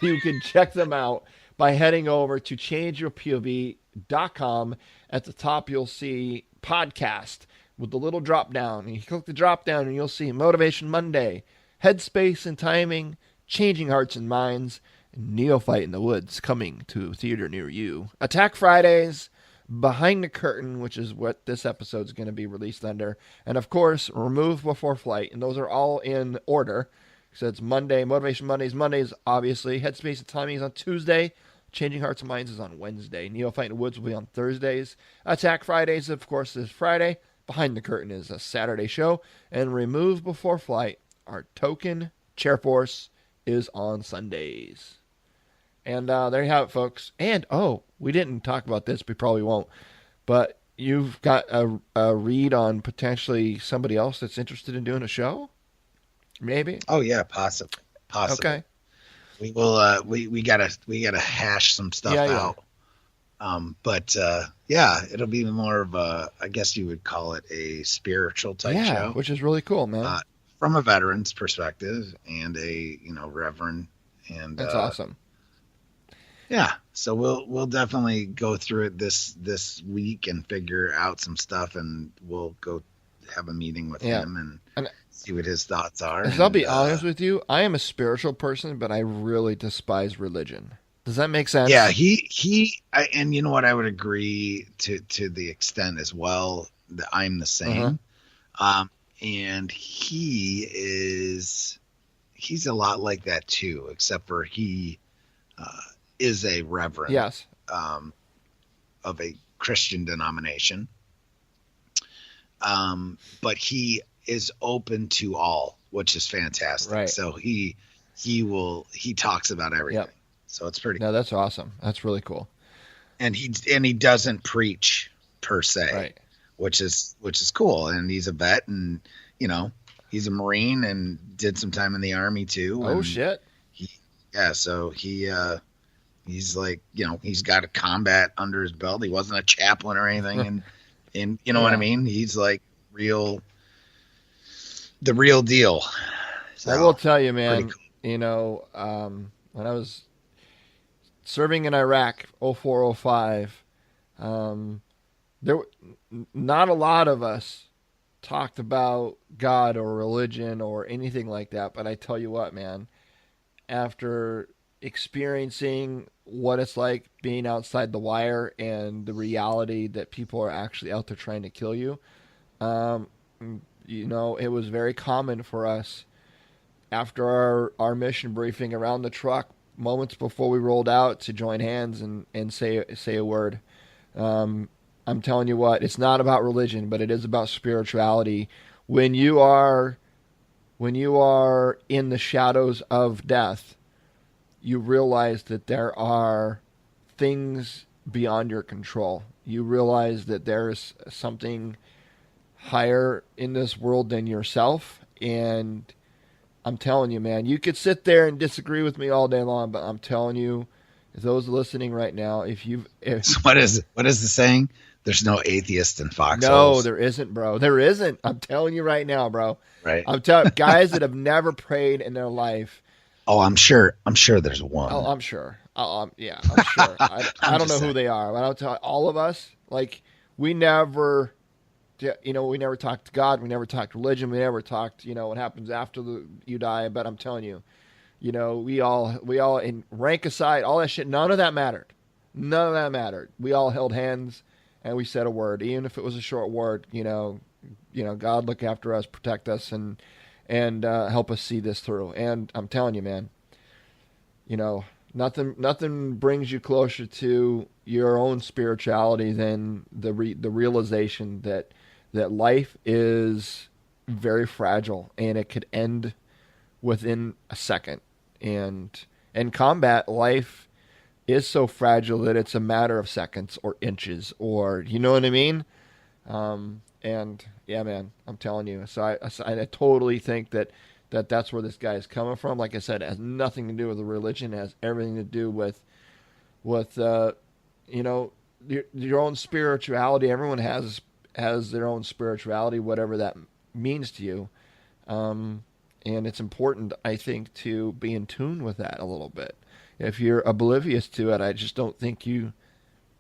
you can check them out by heading over to changeyourpov.com. At the top, you'll see podcast with the little drop down. And you click the drop down and you'll see Motivation Monday, Headspace and Timing, Changing Hearts and Minds, Neophyte in the Woods coming to a theater near you. Attack Fridays, Behind the Curtain, which is what this episode is going to be released under. And of course, Remove Before Flight. And those are all in order. So it's Monday, Motivation Mondays, obviously. Headspace and Timing is on Tuesday. Changing Hearts and Minds is on Wednesday. Neophyte in the Woods will be on Thursdays. Attack Fridays, of course, is Friday. Behind the Curtain is a Saturday show. And Remove Before Flight, our token chair force, is on Sundays. And there you have it, folks. And, we didn't talk about this. We probably won't. But you've got a read on potentially somebody else that's interested in doing a show? Maybe? Oh, yeah, possibly. Okay. We will. We gotta hash some stuff out. But it'll be more of a, I guess you would call it a spiritual type show, which is really cool, man. From a veteran's perspective and a reverend, and that's awesome. Yeah, so we'll definitely go through it this week and figure out some stuff, and we'll go have a meeting with him and see what his thoughts are. I'll be honest with you, I am a spiritual person, but I really despise religion. Does that make sense? Yeah, and you know what, I would agree to the extent as well that I'm the same. And he's a lot like that too, except for he is a reverend. Yes. Of a Christian denomination. But he is open to all, which is fantastic. Right. So he talks about everything. Yep. So it's pretty. No, that's awesome. That's really cool. And he doesn't preach per se, right? Which is cool. And he's a vet, and he's a Marine and did some time in the Army too. Oh shit. So he's like, he's got a combat under his belt. He wasn't a chaplain or anything, and you know what I mean? He's like the real deal. So, I will tell you, man, cool. When I was serving in Iraq, 0405, there not a lot of us talked about God or religion or anything like that. But I tell you what, man, after experiencing what it's like being outside the wire and the reality that people are actually out there trying to kill you. It was very common for us after our mission briefing around the truck, moments before we rolled out, to join hands and say a word. I'm telling you what, it's not about religion, but it is about spirituality. When you are in the shadows of death, you realize that there are things beyond your control. You realize that there's something higher in this world than yourself. And I'm telling you, man, you could sit there and disagree with me all day long, but I'm telling you, those listening right now, so what is the saying? There's no atheist in foxholes. No, there isn't, bro. There isn't. I'm telling you right now, bro. Right. I'm telling guys that have never prayed in their life. Oh, I'm sure there's one. Oh, I'm sure. Yeah, I'm sure. I don't know who they are. But I'll tell all of us, like, we never talked to God. We never talked religion. We never talked, what happens after you die. But I'm telling you, we all in rank aside, all that shit, none of that mattered. None of that mattered. We all held hands and we said a word, even if it was a short word. God, look after us, protect us, and help us see this through. And I'm telling you, man, nothing brings you closer to your own spirituality than the realization that life is very fragile and it could end within a second. And in combat, life is so fragile that it's a matter of seconds or inches, or, you know what I mean? And yeah, man, I'm telling you. So I totally think that's where this guy is coming from. Like I said, it has nothing to do with the religion. It has everything to do with your own spirituality. Everyone has their own spirituality, whatever that means to you. And it's important, I think, to be in tune with that a little bit. If you're oblivious to it, I just don't think you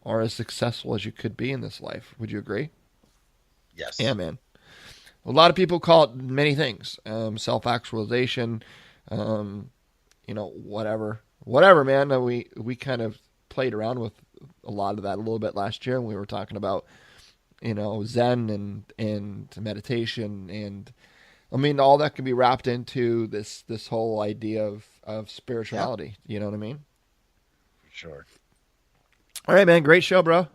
are as successful as you could be in this life. Would you agree? Yes. Yeah, man. A lot of people call it many things. Self-actualization, whatever, man. We kind of played around with a lot of that a little bit last year, and we were talking about, Zen and meditation, and I mean, all that can be wrapped into this whole idea of spirituality. Yep. You know what I mean? For sure. All right, man. Great show, bro.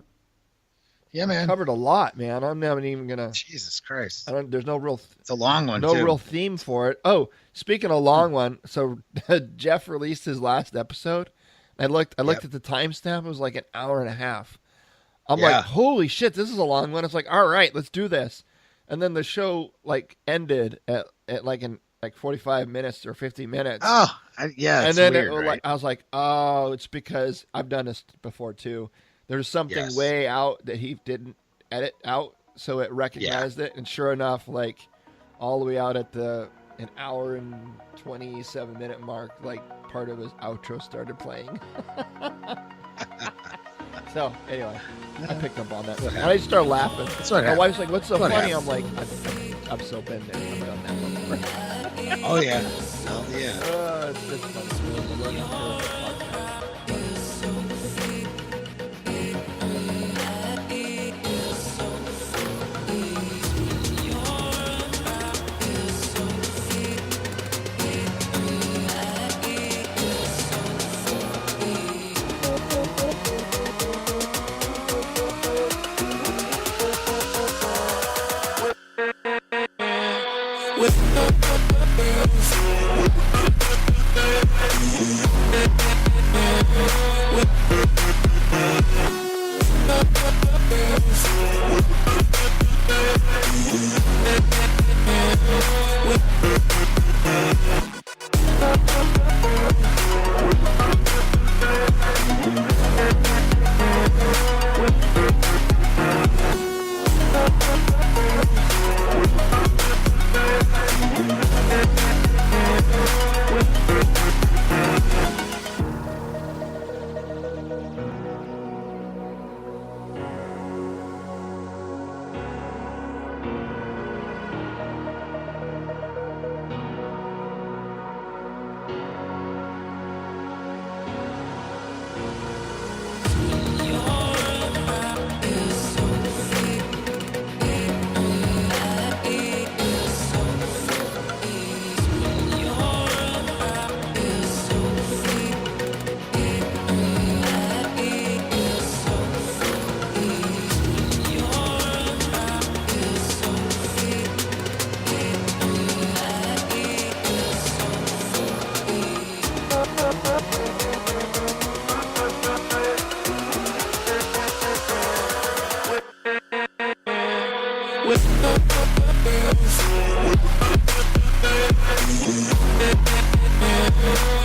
Yeah, man. Covered a lot, man. I'm not even gonna. Jesus Christ. There's no real. It's a long one. No too. real theme for it. Oh, speaking of long one, so Jeff released his last episode. I looked at the timestamp. It was like an hour and a half. I'm like, holy shit, this is a long one. It's like, all right, let's do this. And then the show ended at 45 minutes or 50 minutes. Oh, yeah. And then weird, right? I was like, oh, it's because I've done this before too. There's something way out that he didn't edit out, so it recognized it. And sure enough, all the way out at an hour and 27-minute mark, part of his outro started playing. So anyway, I picked up on that. And I just started laughing. My wife's like, "What's so funny?" I'm like, "I've so been there. I've done that before." Oh yeah. Oh yeah. It's just funny. With Bye.